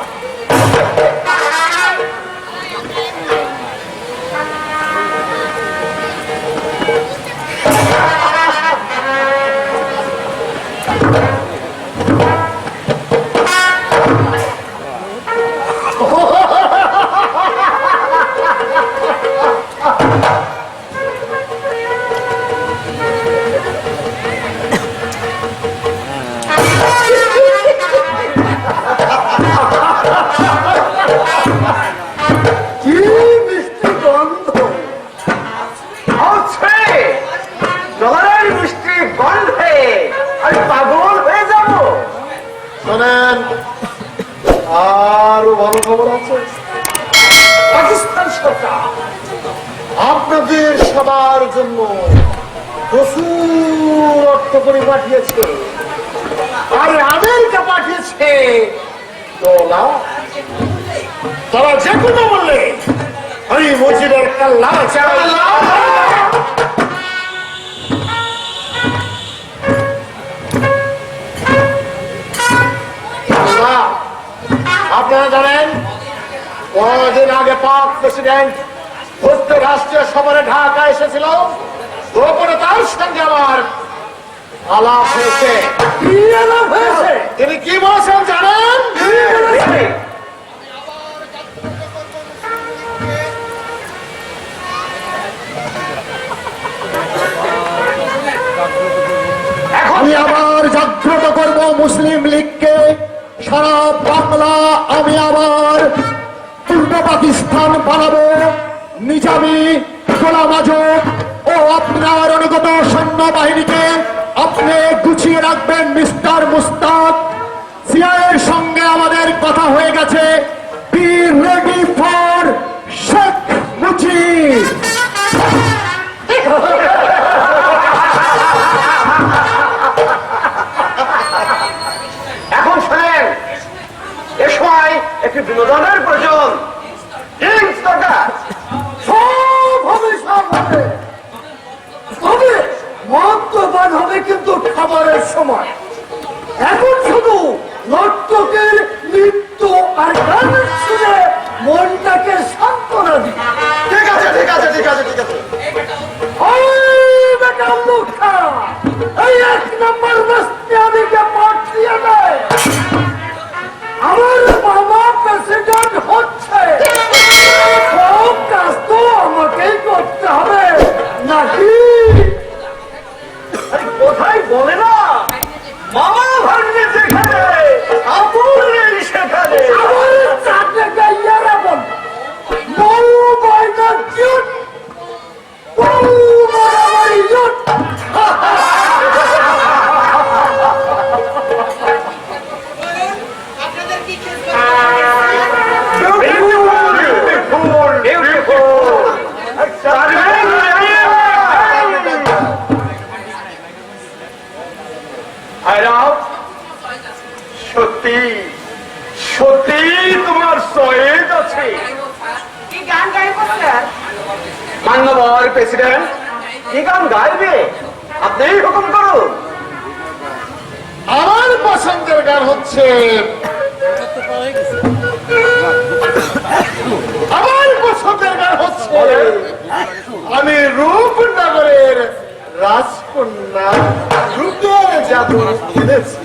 কি মিষ্টি গন্ধ। হচ্ছে জলের মিষ্টি গন্ধে আমি পাগল হয়ে যাব। শোনেন, আরো ভালো খবর আছে। পাকিস্তান সরকার আপনাদের সবার জন্য প্রচুর অর্থ করে পাঠিয়েছে, আর আমেরিকা পাঠিয়েছে ডলার। তারা যে কোনো বললে আমি মুজিবের কাল্লা চাই। আপনারা জানেন কদিন আগে পাক প্রেসিডেন্ট রাষ্ট্রীয় সফরে ঢাকা এসেছিল, গোপনে তার সঙ্গে আমার আলাপ হয়েছে। কি আলাপ হয়েছে? তিনি কি বলেছেন জানেন? কি বলেছে? আমি আবার জাগ্রত করব মুসলিম লীগকে, সারা বাংলা আমি আবার পূর্ব পাকিস্তান বানাবো। নিজামী, গোলাম আজম ও আপনার অনুগত সৈন্যবাহিনীকে আপনি গুছিয়ে রাখবেন মিস্টার মুস্তাক। সিআইএর সঙ্গে আমাদের কথা হয়ে গেছে, be ready for Sheikh Mujib. এখন শোনেন, এ সময় একটি বিনোদনের প্রয়োজন। ড্রিঙ্কস দরকার। সব হবে, সব হবে। তবে মদ্যপান হবে কিন্তু খাবারের সময়। এখন শুধু নর্তকের নৃত্য আর গান শুনে মনটাকে সান্ত্বনা দিই। ঠিক আছে, ঠিক আছে, ঠিক আছে, ঠিক আছে। ওই বেটা মুখা, এই 1 নম্বর বস্তি আমাকে পাঠিয়ে দেয়। আমার মামা প্রেসিডেন্ট হচ্ছে, সব কাজ তো আমাকেই করতে হবে নাকি? আরে কোথায় বলে না, মামা ভাগ্নে যেখানে বলি সত্যি তোমার সয়েজ আছে? কি গান গাইবো স্যার? মান্যবর প্রেসিডেন্ট, কি গান গাইবে আপনি হুকুম করুন। আমার পছন্দের গান হচ্ছে, আমার পছন্দের গান হচ্ছে আমি রূপনগরের রাজকন্যা রূপের জাদু খেলেছি।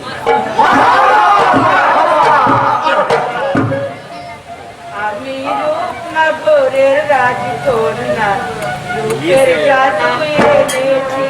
আমি রূপনগরের রাজকন্যা রূপের জাদু এনেছি।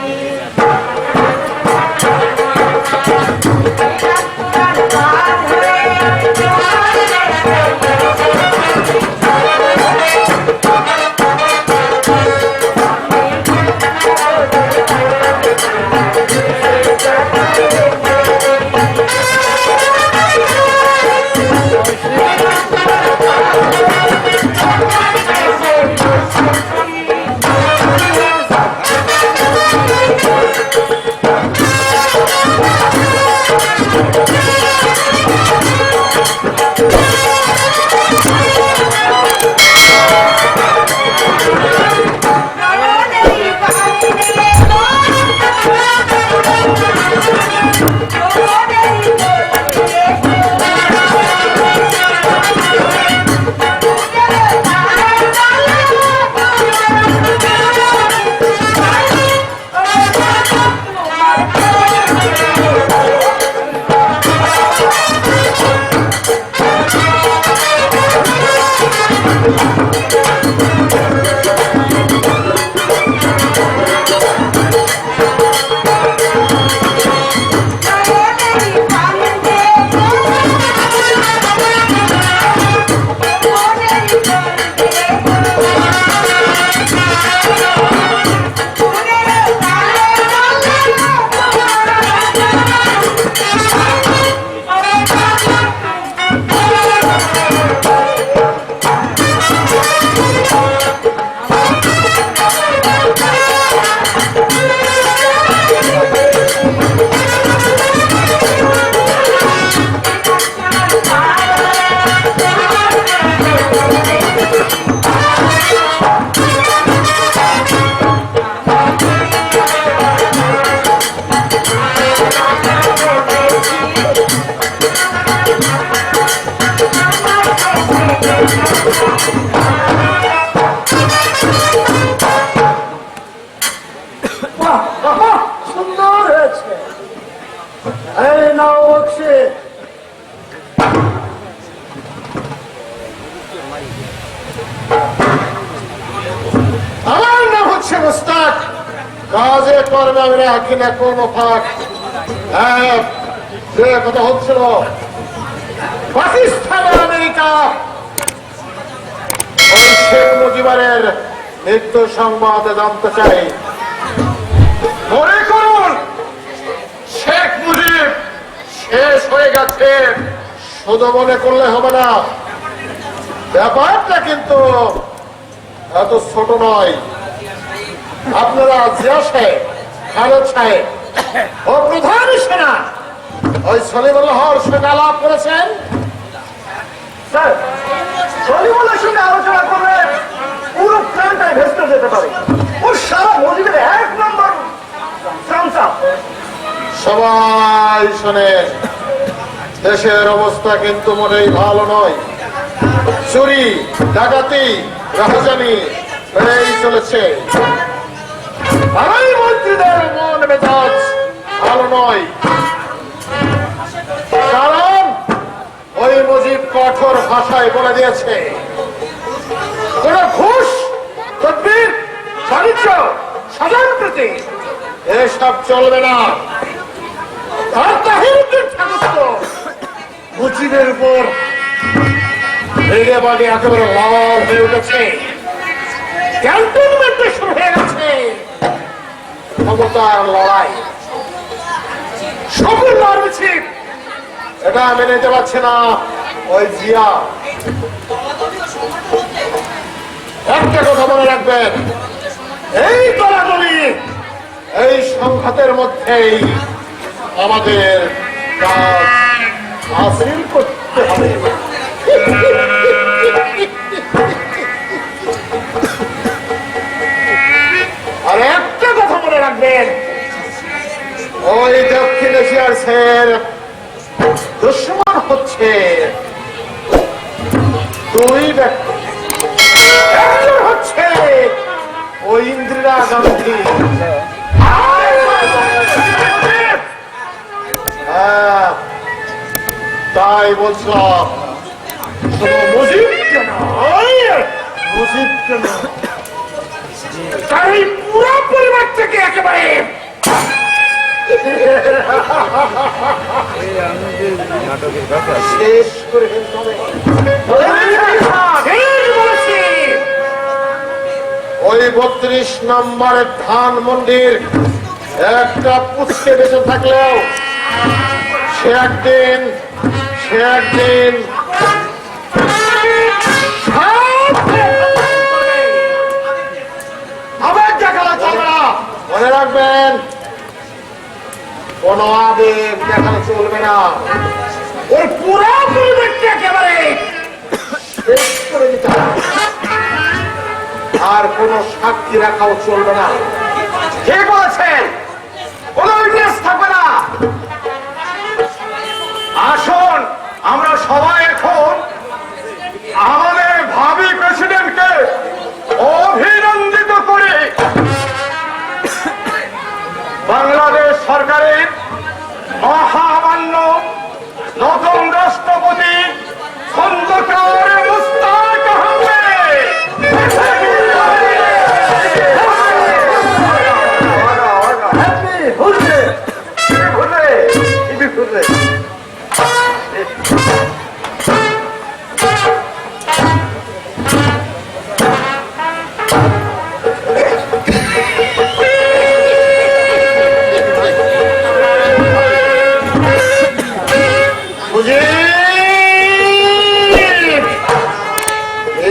সুন্দর হয়েছে। এই নাও বক্সে। আমার নাম হচ্ছে মুস্তাক, কাজে কর্মে আমি রাখি না কোনো ফাঁক। হ্যাঁ, যে কথা হচ্ছিল পাকিস্তান আমেরিকা ওই শেখ মুজিবের মৃত্যু সংবাদ জানতে চাই। মনে করুন শেখ মুজিব শেষ হয়ে গেছে, শুধু মনে করলে হবে না, ব্যাপারটা কিন্তু এত ছোট নয়। আপনারা জিয়া সাহেব, খালেদ সাহেব ও প্রধান সেনা ওই সলিমুল্লাহর সঙ্গে আলাপ করেছেন? স্যার, সলিমুল্লাহর সঙ্গে আলোচনা করলে পুরো প্ল্যানটাই ভেস্তে যেতে পারে। ও সারা মজিবের এক নম্বর চামচা। সবাই শোনেন, দেশের অবস্থা কিন্তু মোটেই ভালো নয়। চুরি, ডাকাতি, রাহাজানি বেড়েই চলেছে। আড়াই মন্ত্রীদের মন মেজাজ ভালো নয়, কারণ ওই মুজিব কঠোর ভাষায় বলে দিয়েছে কোন ঘুষ, তদবির, বাণিজ্য, স্বজনপ্রীতি এসব চলবে না। আর তাহিরুদ্দিন ঠাকুর তো মুজিবের উপর রেগে বাগে একেবারে লাল হয়ে উঠেছে। ক্যান্টনমেন্টে শুরু হয়ে গেছে ক্ষমতার লড়াই। সকল মিছিল এটা মেনে নিতে পারছে না ওই জিয়া। একটা কথা মনে রাখবেন, এই দলাদলি, এই সংঘাতের মধ্যেই আমাদের কাজ হাসিল করতে হবে। আর একটা কথা মনে রাখবেন, ওই দক্ষিণ এশিয়ার সের দুশ্মন হচ্ছে দুই ব্যক্তি। একজন হচ্ছে ওই ইন্দিরা গান্ধী, হ্যাঁ, তাই বলছিলাম শুধু মুজিবকে নয়, মুজিবকে নয়, তার এই পুরো পরিবারটাকে একেবারে শেষ করে ফেলতে হবে। বলেছি ওই 32 নম্বরের ধানমন্ডির একটা পুষ্কে বেঁচে থাকলেও সে একদিন আবেগ দেখালে চলবে না। মনে রাখবেন, কোন আবেগ দেখালে চলবে না। ওই পুরো পরিবেশটা একেবারে শেষ করে দিতে হবে। আর কোন সাক্ষী রাখাও চলবে না। ঠিক বলেছেন, কোন উইটনেস থাকবে না। আসুন আমরা সবাই এখন আমাদের ভাবি প্রেসিডেন্টকে অভিনন্দিত করি। বাংলাদেশ সরকারের মহামান্য নতুন রাষ্ট্রপতি খন্দকার মুশতাক আহমেদ।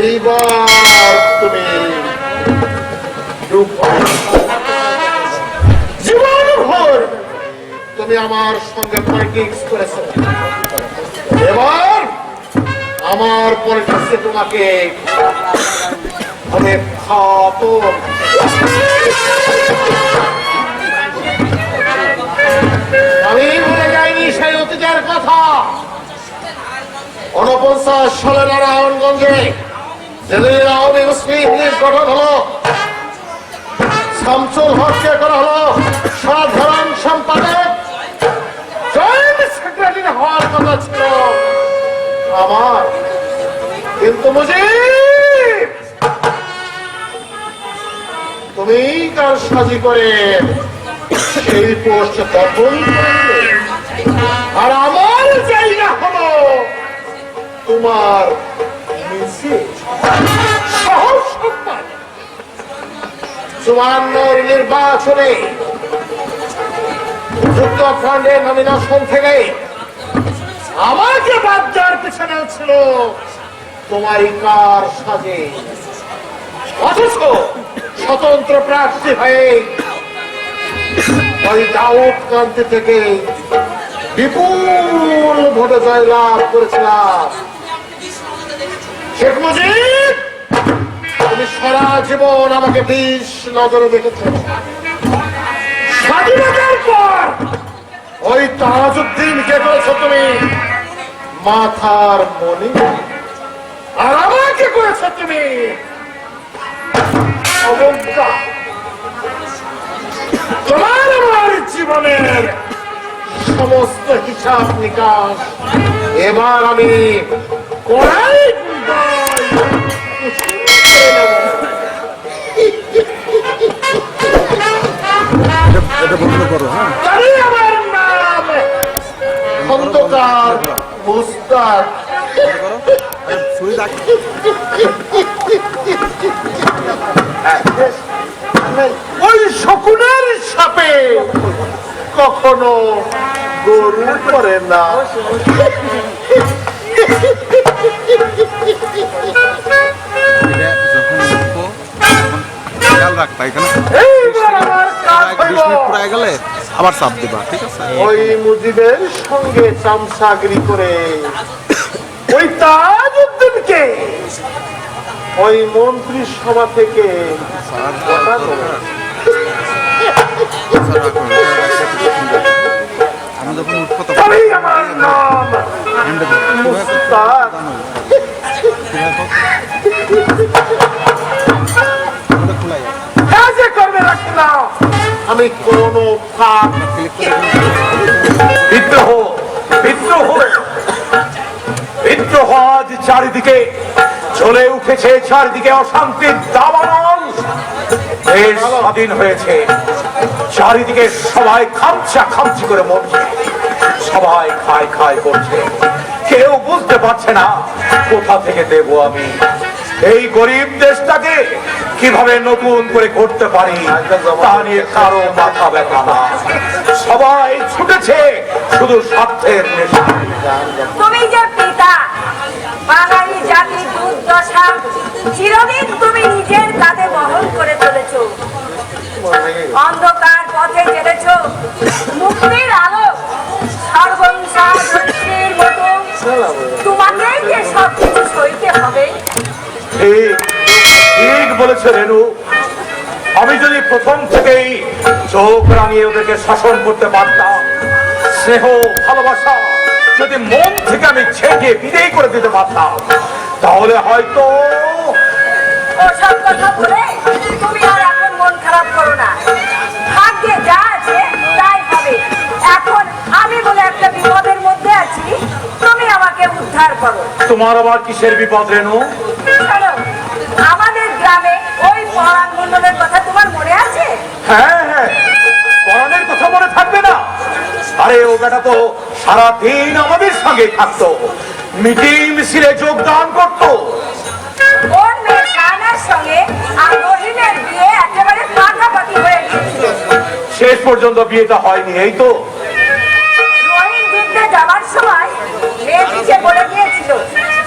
এইবার তুমি জীবনভর তুমি আমার সঙ্গে পলিটিক্স করেছো, এবার আমার পলিটিক্সে তোমাকে অনেক খাতন। আমি ভুলে যাইনি সেই অতীতের কথা। 49 সালে নারায়ণগঞ্জে যেদিন আওয়ামী মুসলিম লীগ গঠন হলো, শামসুল হককে করা হলো সাধারণ সম্পাদক, জয়েন্ট সেক্রেটারি হওয়ার কথা ছিল আমার। কিন্তু মুজিব তুমি তার সাজি করে সেই পোস্ট দখল করলে, আর আমার জায়গা হলো তোমার চুয়ান্নর নির্বাচনে যুক্তফ্রন্টের নমিনেশন থেকে আমাকে বাদ দেওয়ার পেছনে ছিল তোমারই কার সাজে। অথচ স্বতন্ত্র প্রার্থী হয়ে ওই দাউদকান্দি থেকে বিপুল ভোটে জয়লাভ করেছিলাম। শেখ মুজিব, তুমি সারা জীবন আমাকে 20 নজরে দেখেছ। স্বাধীনতার পর ওই তাজউদ্দিনকে করেছ তুমি মাথার মণি, আর আমাকে করেছ তুমি অবজ্ঞা। তোমার আমার জীবনের সমস্ত হিসাব নিকাশ এবার আমি কড়াই আমার নাম খন্দকার মুশতাক। ওই শকুনের সাপে কখনো গরু করে না। খেয়াল রাখ তাই কেন 20 মিনিট পুরো গেলে আবার চাপ দিবা, ঠিক আছে? ওই মুজিবের সঙ্গে চামচাগিরি করে ওই তাজউদ্দিনকে ওই মন্ত্রী সভা থেকে হটানো। আমি যখন উঠবো তবেই আমার নাম মুস্তাক। কাজে করবে রাখলাম আমি কোন ফাঁক বিদ্রোহ বিদ্রোহ বিদ্রোহ আজ চারিদিকে চলে উঠেছে, চারিদিকে অশান্তির দাবানল। দেশ স্বাধীন হয়েছে, চারিদিকে সবাই খামচা খামচি করে মরছে, সবাই খায় খায় করছে, কেউ বুঝতে পারছে না কোথা থেকে দেব আমি এই গরিব দেশটাকে, কিভাবে নতুন করে করতে পারি তা নিয়ে কারো মাথা ব্যথা না। সবাই ছুটেছে শুধু স্বার্থের নেশায়। তুমি যে পিতা বাঙালি জাতির দুর্দশা চিরদিন তুমি নিজের কাঁধে বহন করে চলেছ। অন্ধকার পথে চলেছ, মুক্তির আলো সর্বংশীর মতো তোমাকেই যে সবকিছু সইতে হবে। ঠিক ঠিক বলেছে রেনু। আমি যদি প্রথম থেকেই চোখ রাঙিয়ে ওদেরকে শাসন করতে পারতাম, স্নেহ ভালোবাসা যদি মন থেকে আমি ছেঁকে বিদেয় করে দিতে পারতাম, তাহলে হয়তো ওসব কথা বলে তুমি আর এখন মন খারাপ করো না। ভাগ্যে যা আছে তাই হবে। এখন আমি বলে একটা বিপদের মধ্যে আছি, তুমি আমাকে উদ্ধার করো। তোমার আবার কিসের বিপদ রেনু? শোনো, আমাদের গ্রামে ওই পরাণ মণ্ডলের কথা তোমার মনে আছে? হ্যাঁ হ্যাঁ, পরাণের কথা মনে থাকবে না? আরে ও বেটা তো সারাদিন আমাদের সঙ্গে থাকতো, মিটিং মিছিলে যোগদান করতো। ওর মেয়ে শাহানার সঙ্গে আর রহিমের বিয়ে একেবারে পাকাপাকি হয়ে গিয়েছিল। শেষ পর্যন্ত বিয়েটা হয়নি, এই তো। রহিম যুদ্ধে যাওয়ার সময় মেয়েটিকে বলে দিয়েছিল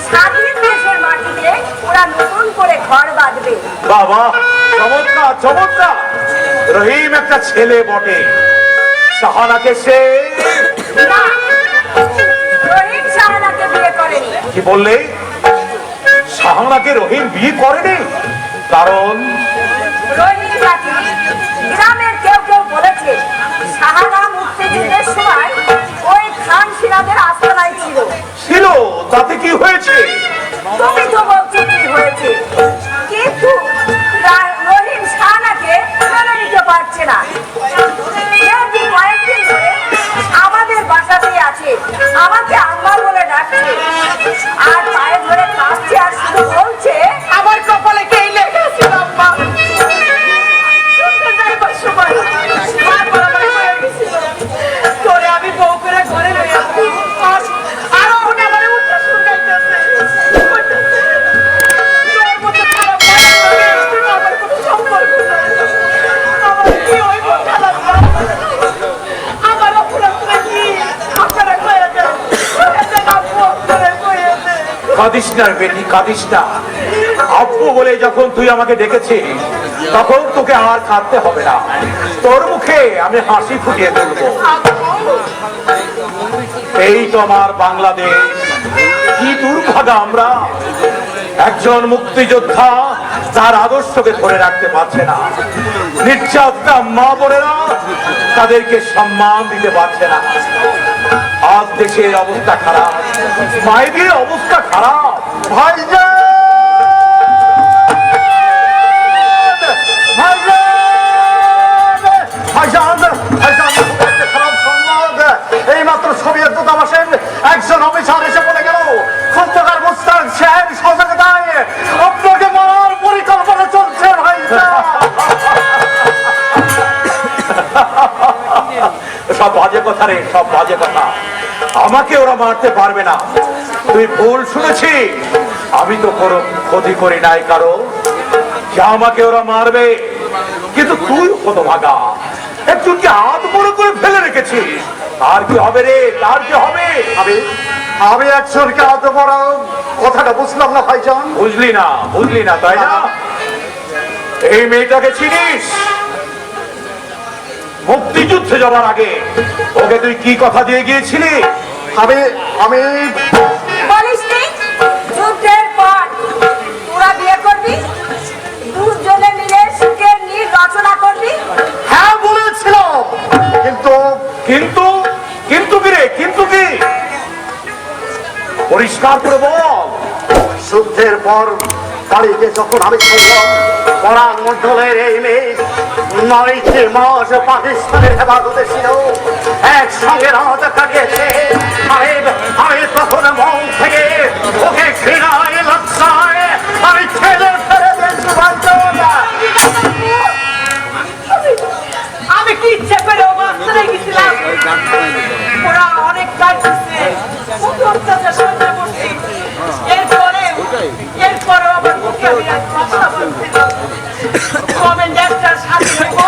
স্বাধীন দেশের মাটিতে ওরা নতুন করে ঘর বাঁধবে। বাবা, চমৎকার চমৎকার। রহিম একটা ছেলে বটে, শাহানাকে সে না, রহিম শাহানাকে বিয়ে করেনি। কি বললে? শাহানাকে রহিম বিয়ে করেনি? কারণ রহিম নাকি গ্রামের কেউ কেউ বলেছে শাহানা মুক্তিযুদ্ধের সময় ওই খান সিরাজের আস্তানায় ছিল। ছিল, তাতে কি হয়েছে? তুমি তো বলছো কি হয়েছে, কিন্তু রহিম শাহানাকে মেনে নিতে পারছে না। মেয়েটি কয়েকদিন ধরে আমাদের বাসাতেই আছে, আমাকে আম্মা বলে ডাকছে আর পায়ে ধরে কাঁদছে আর শুধু বলছে আমার কপালে কে লেখেছিল আম্মা। শুনতে যাইবার সময় মা বরাবর হয়ে গেছিল, তোরে আমি বউ করে ঘরে লই আসবো। আরো উনি আমার উঠতে শুনতেছে তোর মতো খারাপ আমার কোনো সম্পর্ক নাই। আমার কি ওই খারাপ আমার অপরাধটা কি আপনারা কয়ে দেন, কাঁদিস না বেটি, কাঁদিস না। আব্বু বলে যখন তুই আমাকে ডেকেছিস, তখন তোকে আর কাঁদতে হবে না, তোর মুখে আমি হাসি ফুটিয়ে তুলবো। এই তো আমার বাংলাদেশ, কি দুর্ভাগা আমরা। একজন মুক্তিযোদ্ধা তার আদর্শকে ধরে রাখতে পারছে না, নির্যাতনা মা বোনেরা তাদেরকে সম্মান দিতে পারছে না। আজ দেশের অবস্থা খারাপ, মায়েদের অবস্থা খারাপ। ভাইজান, ভাইজান, ভাইজান, ভাইজান, একটা খারাপ সংবাদ। এই মাত্র সোভিয়েত দূতাবাসের একজন অফিসার এসে বলে গেল, খন্দকার মুস্তাক সাহেব সজাগতায় আপনাকে মারার পরিকল্পনা চলছে। ভাইজান, সব বাজে কথা রে, সব বাজে কথা। আমাকে ওরা মারতে পারবে না, তুই ভুল শুনেছিস। আমি তো কোনো ক্ষতি করি নাই কারো, যে আমাকে ওরা মারবে। কিন্তু তুই হতভাগা, একজনকে হাত বড় করে ফেলে রেখেছিস। আর কি হবে রে, আর কি হবে? আমি একজনকে হাত বড় কথাটা বুঝলাম না ভাইজান। বুঝলি না, বুঝলি না তাই না? এই মেয়েটাকে চিনিস? মুক্তিযুদ্ধে যাবার আগে ওকে তুই কি কথা দিয়ে গিয়েছিলি? আমি আমি বলিস নি যুদ্ধের পর তোরা বিয়ে করবি, দুজনে মিলে সুখের নীড় রচনা করবি। হ্যাঁ বলেছিলাম, কিন্তু কিন্তু কিন্তু কি রে, কিন্তু কি? পরিষ্কার করে বল। যুদ্ধের পর বাড়িতে যখন আমি শুনলাম পরাণ মন্ডলের এই মেয়ে 9টি মাস পাকিস্তানের হেফাজতে ছিল, একসঙ্গে রাত কাটিয়েছে, আমি তখন মন থেকে ওকে ঘৃণায় লজ্জায় আমি ছেলে ফেলে দিয়েছি ভাইজান। আমি কি ইচ্ছে করে ও মাস্টারে গেছিলাম, ওরা অনেক কাজ দিচ্ছে, কত অত্যাচার সহ্য করছি। এরপরেও আমার মুখে আমি এক কথা বলছিল, কবে ন্যাপটার সাথে হইব,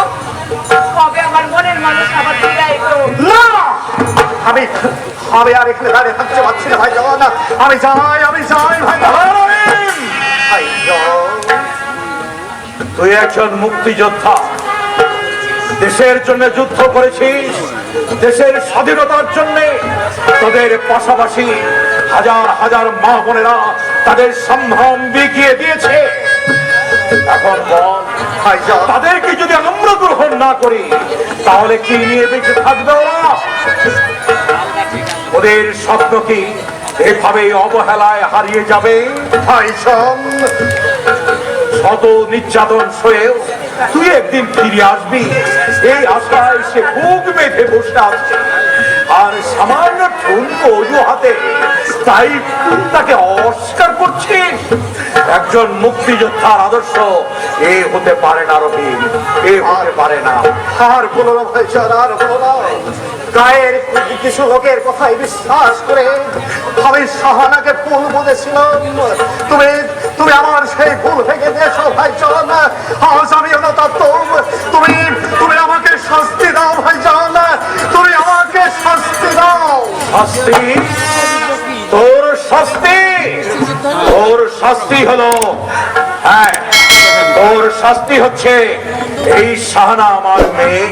কবে আমার মনের মানুষ আমার ফিরে আইব। না, আমি আমি আর এখানে দাঁড়িয়ে থাকতে পারছি না ভাইজান, আমি যাই ভাইজান। ভাইজান, তুই একজন মুক্তিযোদ্ধা, দেশের জন্য যুদ্ধ করেছিস, দেশের স্বাধীনতার জন্য। তোদের পাশাপাশি হাজার হাজার মা বোনেরা তাদের সম্ভ্রম বিকিয়ে দিয়েছে। এখন বল, ভাইজান, তাদেরকে যদি আমরা গ্রহণ না করি তাহলে কি নিয়ে বেঁচে থাকবে ওরা? ওদের স্বপ্ন কি এভাবে অবহেলায় হারিয়ে যাবে? ভাইজান, শত নির্যাতন সয়েও তুই একদিন ফিরে আসবি, এই আশায় সে বুক বেঁধে বসে আছে। আর সামান্য ঠুনকো অজুহাতে তাই তুই তাকে অস্বীকার করছিস? একজন মুক্তিযোদ্ধার আদর্শ এ হতে পারে না রহিম, এ হতে পারে না। আর বলো না ভাইজান, আর বলো না। গায়ের কিছু লোকের কথাই বিশ্বাস করে আমি সাহানাকে ভুল বুঝেছিলাম। তুমি তুমি আমার সেই ভুল ভেঙে দিয়েছো ভাইজান। আজ আমি অনুতপ্ত। তুমি তুমি আমাকে শাস্তি দাও ভাইজান, তুমি আমাকে শাস্তি দাও। শাস্তি? তোর শাস্তি? তোর শাস্তি হলো, হ্যাঁ, তোর শাস্তি হচ্ছে এই শাহানা আমার মেয়ে,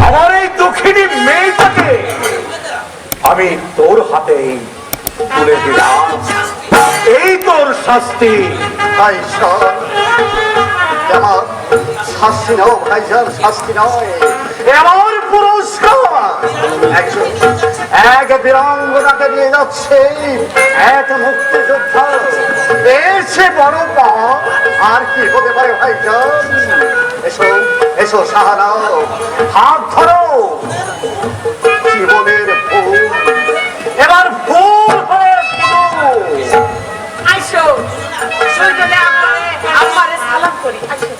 আমার এই দক্ষিণী মেয়েটাকে আমি তোর হাতে তুলে দিলাম। এই তোর শাস্তি। ভাইজান, আমার শাস্তি নাও ভাইজান, শাস্তি নয়, এমন পুরস্কার। এক বীরাঙ্গনাকে নিয়ে যাচ্ছে এক মুক্তিযোদ্ধা, এর চেয়ে বড় পাওয়া আর কি হতে পারে ভাইজান? এসো এসো সাহানা, হাত ধরো। জীবনের ফুল এবার ফুল হয়ে ফুল। আইসো, দুজনে আমারে সালাম করি। আইসো।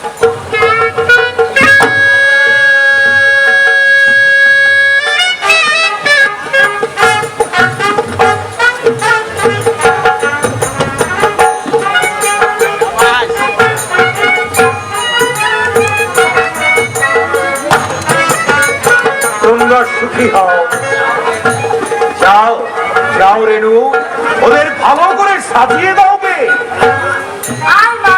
তোমরা সুখী হও। যাও যাও রেনু, ওদের ভালো করে সাজিয়ে দাও গে। আয় মা,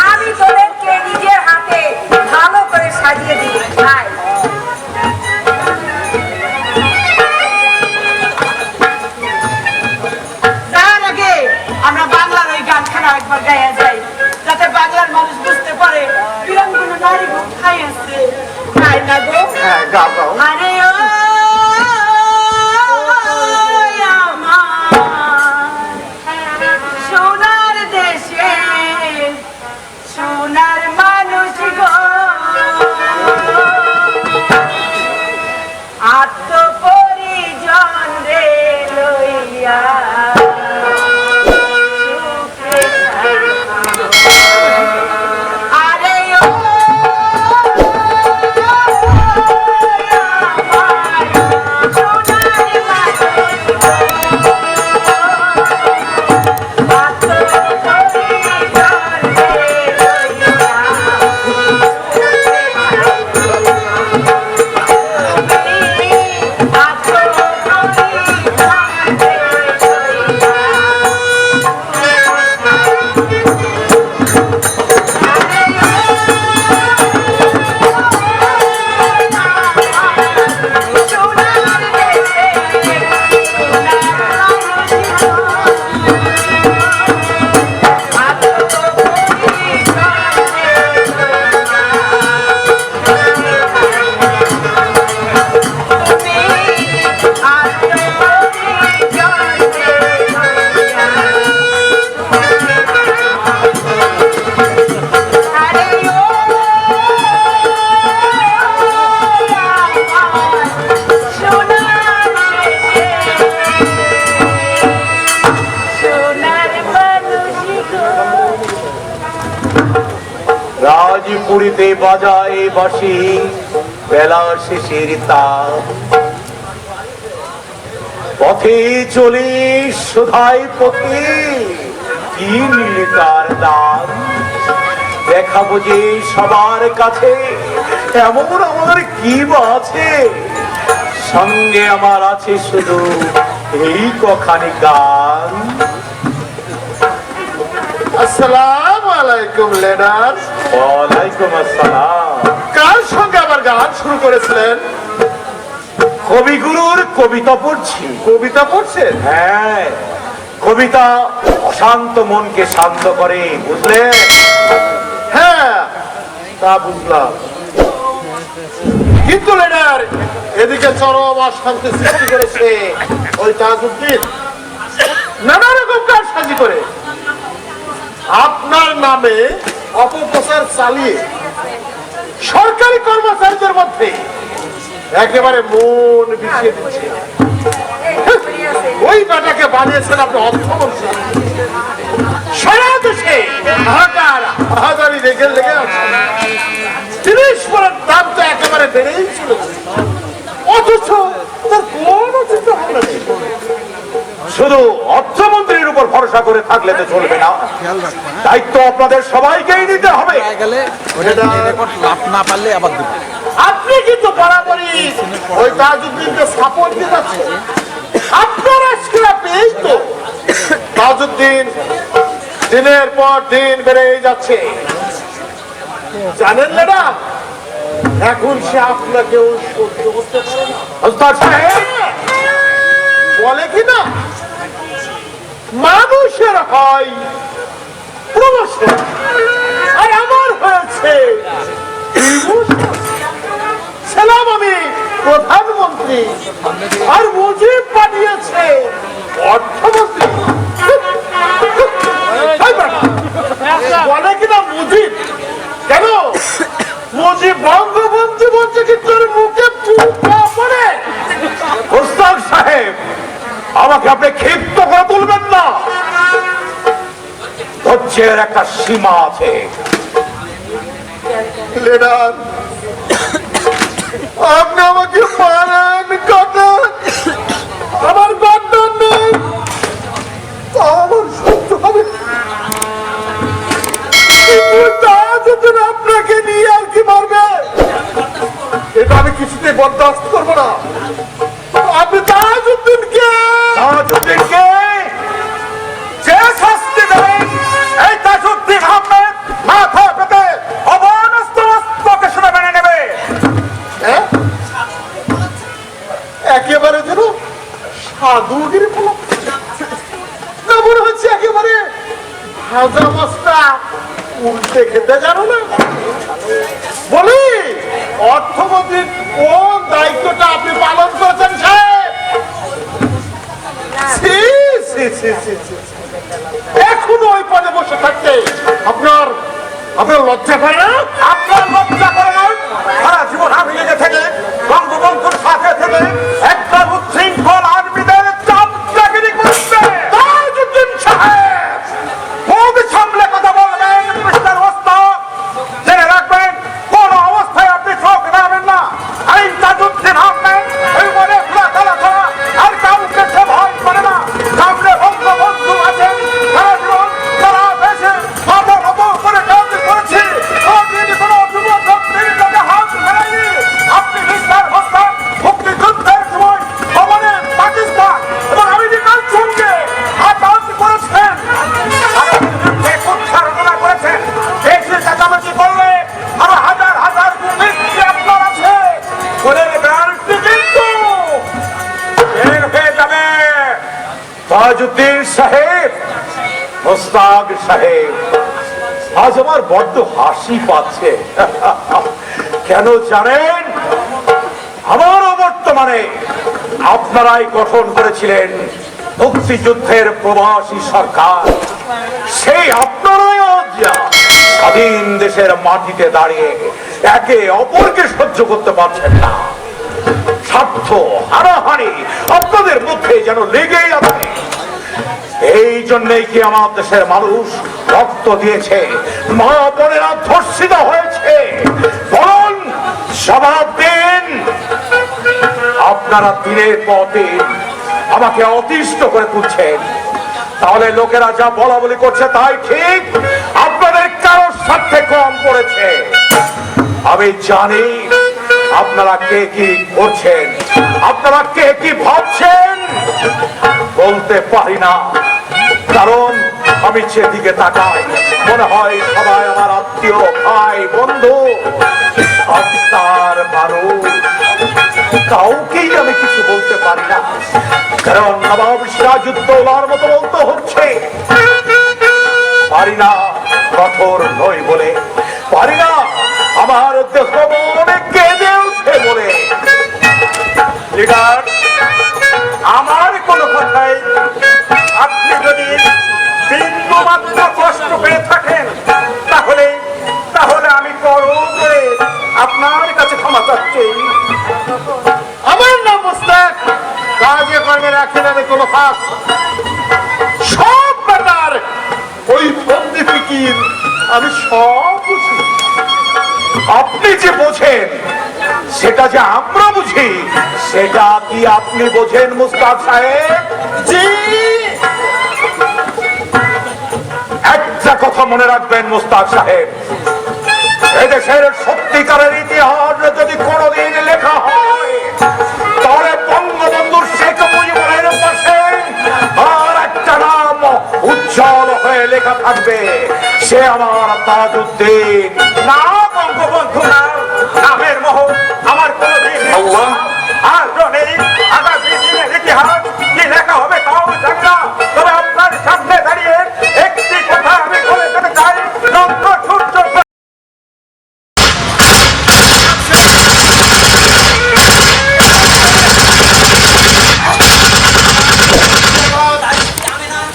আমি তোদেরকে নিজের হাতে ভালো করে সাজিয়ে দিই। আয়। তার আগে আমরা বাংলার ওই গানখানা একবার গাইয়া যাই, যাতে বাংলার মানুষ বুঝতে পারে বীরাঙ্গনা নারী কোথায় আছে। তাই না গো? হ্যাঁ, গাও গাও। আরে ও আমার পুরীতে বাজায় বাসি বেলা শেষের তাপ, পথে চলে সুধাই পথে কি নিলে তার দাম, দেখাবো যে সবার কাছে এমন আমাদের কি বা আছে, সঙ্গে আমার আছে শুধু এই কখানি গান। আসসালামু আলাইকুম লেডার। ওয়ালাইকুম আসসালাম। কার সঙ্গে আবার গান শুরু করেছিলেন? কবিগুরুর কবিতা পড়ছি। কবিতা পড়ছেন? হ্যাঁ, কবিতা অশান্ত মনকে শান্ত করে, বুঝলেন? হ্যাঁ, তা বুঝলাম, কিন্তু লেডার এদিকে চরম অশান্তি সৃষ্টি করেছে ওই তাজউদ্দিন নানা রকম কারসাজি করে আপনার নামে অপপ্রচার চালিয়ে সরকারি কর্মচারীদের মধ্যে একেবারে মন বিষিয়ে দিচ্ছে। ওই বেটাকে বানিয়েছেন আপনি অর্থমন্ত্রী। সারা দেশে হাহাকার হাহাকারি লেগে লেগে আছে। 30 পরের দাম তো একেবারে বেড়েই চলেছে, অথচ তার কোনো চিন্তা ভাবনা নেই। শুধু অর্থমন্ত্রীর উপর ভরসা করে থাকলে তো চলবে না, খেয়াল রাখবো, হ্যাঁ? দায়িত্ব আপনাদের সবাইকেই নিতে হবে। গেলে রেকর্ড লাভ না পারলে আবার দেবো। আপনি কিন্তু বরাবরই ওই তাজউদ্দিনকে সাপোর্ট দিতেছেন। আপনার আজকে পেয়েই তো তাজউদ্দিন দিনের পর দিন বেড়েই যাচ্ছে, জানেন না? এখন সে আপনাকেও সহ্য করতে পারে না। ওস্তাদ সাহেব, বলে কি না, মানুষের হয় প্রমোশন আর আমার হয়েছে ডিমোশন। ছিলাম আমি প্রধানমন্ত্রী আর মুজিব পাঠিয়েছে অর্থমন্ত্রী। বলে কিনা মুজিব, কেন মুজিব বঙ্গবন্ধু বলছে কি তোর মুখে পুকা পড়ে? ওস্তাদ সাহেব, আমাকে আপনি ক্ষিপ্ত করে তুলবেন না, ধৈর্যের একটা সীমা আছে। লেডার, আপনি আমাকে মারেন কাটেন, আমার গর্দন নেই, তা আমার সহ্য হবে। কিন্তু তাজউদ্দিন আপনাকে নিয়ে আর কি মারবে, এটা আমি কিছুতে বরদাস্ত করবো না। আপনি তাজউদ্দিনকে তাজউদ্দিনকে যে শাস্তি দেবেন, এই তাজউদ্দিন আহমেদ মাথা পেতে অবনস্ত মস্তকে শুনে মেনে নেবে। হ্যাঁ? একেবারে যেন সাধুগিরি ফলক না, মনে হচ্ছে একেবারে ভাজা মাছটা উল্টে খেতে জানো না। বলি, অর্থমন্ত্রীর কোন দায়িত্বটা আপনি পালন করেছেন সাহেব? ছি, ছি, ছি, ছি, ছি, ছি। এখনো ওই পদে বসে থাকতে আপনার আপনার লজ্জা করে না? আপনার লজ্জা করে নয়, সারা জীবন আমি লেগে থেকে বঙ্গবন্ধুর সাথে থেকে একদম উচ্ছৃঙ্খল আর্মিদের চামচাগিরি করছে। তাজউদ্দিন সাহেব, মুখ সামলে কথা বলবেন মিস্টার ওস্তাদ। জেনে রাখবেন, কোন অবস্থায় আপনি চোখ দেবেন না। এই তাজউদ্দিন আহমেদ এই মনে খেলা আর কাউকে সে ভয় করে না। সামনে বঙ্গবন্ধু আছেন, সারা জীবন তারা দেশে মাথা নত করে কাজ করেছি, কোনদিন কোনো যুব শক্তির কাছে হাত ফেরাইনি। আপনি মিস্টার ওস্তাদ মুক্তিযুদ্ধের সময় ভবনে পাকিস্তান এবং আমেরিকার সঙ্গে হাতাহাত করেছেন, সাধনা করেছেন। দেশে চেঁচামেচি করলে আরো হাজার হাজার মৃত্যু আপনার আছে বলে গ্যারান্টি কিন্তু বের হয়ে যাবে। তাজউদ্দিন সাহেব, মোস্তাক সাহেব, আজ আমার বড্ড হাসি পাচ্ছে। কেন জানেন? আমারও বর্তমানে আপনারাই গঠন করেছিলেন মুক্তিযুদ্ধের প্রবাসী সরকার। সেই আপনারাই আজ স্বাধীন দেশের মাটিতে দাঁড়িয়ে একে অপরকে সহ্য করতে পারছেন না। স্বার্থ হানাহানি আপনাদের মধ্যে যেন লেগেই আছে। এই জন্যই কি আমার দেশের মানুষ রক্ত দিয়েছে, মা বোনেরা ধর্ষিত হয়েছে? বলুন, জবাব দিন। আপনারা দিনের পর দিন আমাকে অতিষ্ঠ করে তুলছেন, তাহলে লোকেরা যা বলা বলি করছে তাই ঠিক? আপনাদের কারোর সাথে কম পড়েছে? আমি জানি আপনারা কে কি করছেন, আপনারা কে কি ভাবছেন। বলতে পারি না, কারণ আমি যেদিকে তাকাই মনে হয় সবাই আমার আত্মীয়, ভাই, বন্ধু, আপনার মানুষ। কাউকেই আমি কিছু বলতে পারি না, কারণ নবাব সিরাজউদ্দৌলার মতো বলতে হচ্ছে। পারি না কঠোর নই বলে, পারি না আমার দেহ মনে কেঁদে উঠে বলে। লিডার, আমার কোনো কথাই আপনি যদি বিন্দু মাত্র কষ্ট পেয়ে থাকেন, তাহলে তাহলে আমি করো করে আপনার কাছে ক্ষমা চাচ্ছি। আমার নাম মুস্তাক, কাজে কর্মে রাখেন আমি কোনো ফাঁক। সব ব্যাপার ওই ফন্দি ফিকির আমি সব বুঝি। আপনি যে বোঝেন সেটা যে আমরা বুঝি, সেটা কি আপনি বোঝেন মুস্তাক সাহেব? জি, একটা কথা মনে রাখবেন মুস্তাক সাহেব, এদেশের সত্যিকারের ইতিহাস যদি কোনোদিন লেখা হয়, তাহলে বঙ্গবন্ধুর শেখ মুজিবুরের পাশে আর একটা নাম উজ্জ্বল হয়ে লেখা থাকবে, সে আমার তাজউদ্দিন। না বঙ্গবন্ধু না, নামের মোহ আমার কোনোদিন আর নেই। আগামী দিনের ইতিহাস কি লেখা হবে তাও জানি না, তবে আপনার সামনে দাঁড়িয়ে একটি কথা আমি বলে যেতে চাই। চন্দ্র সূর্য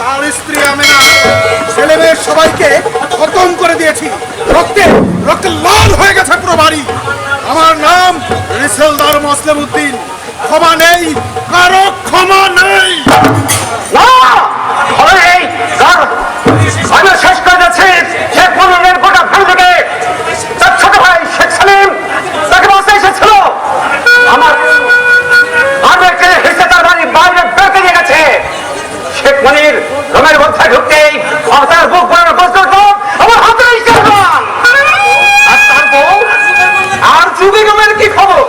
তার স্ত্রী আমেনা, ছেলে মেয়ে সবাইকে খতম করে দিয়েছি। রক্তে রক্তে লাল হয়ে গেছে পুরো বাড়ি। আমার নাম রিসেলদার মোসলেম উদ্দিন। ক্ষমা নেই, কারো ক্ষমা নেই। না, হবে নেই। আমি শেষ করে যাচ্ছি। শেখ মুজিবের গোটা ফ্যামিলিকে, তার ছোট ভাই শেখ সালিম তাকে বাঁচাতে এসেছিল। আমার আরবেকে হেসে তার বাড়ির বাইরে বেঁকে দিয়ে গেছে। শেখ মুজিব রুমের মধ্যে ঢুকতেই তার বুক ভরে বসত আমার হাতে আর তার বউ আর যুবী রুমের কি খবর?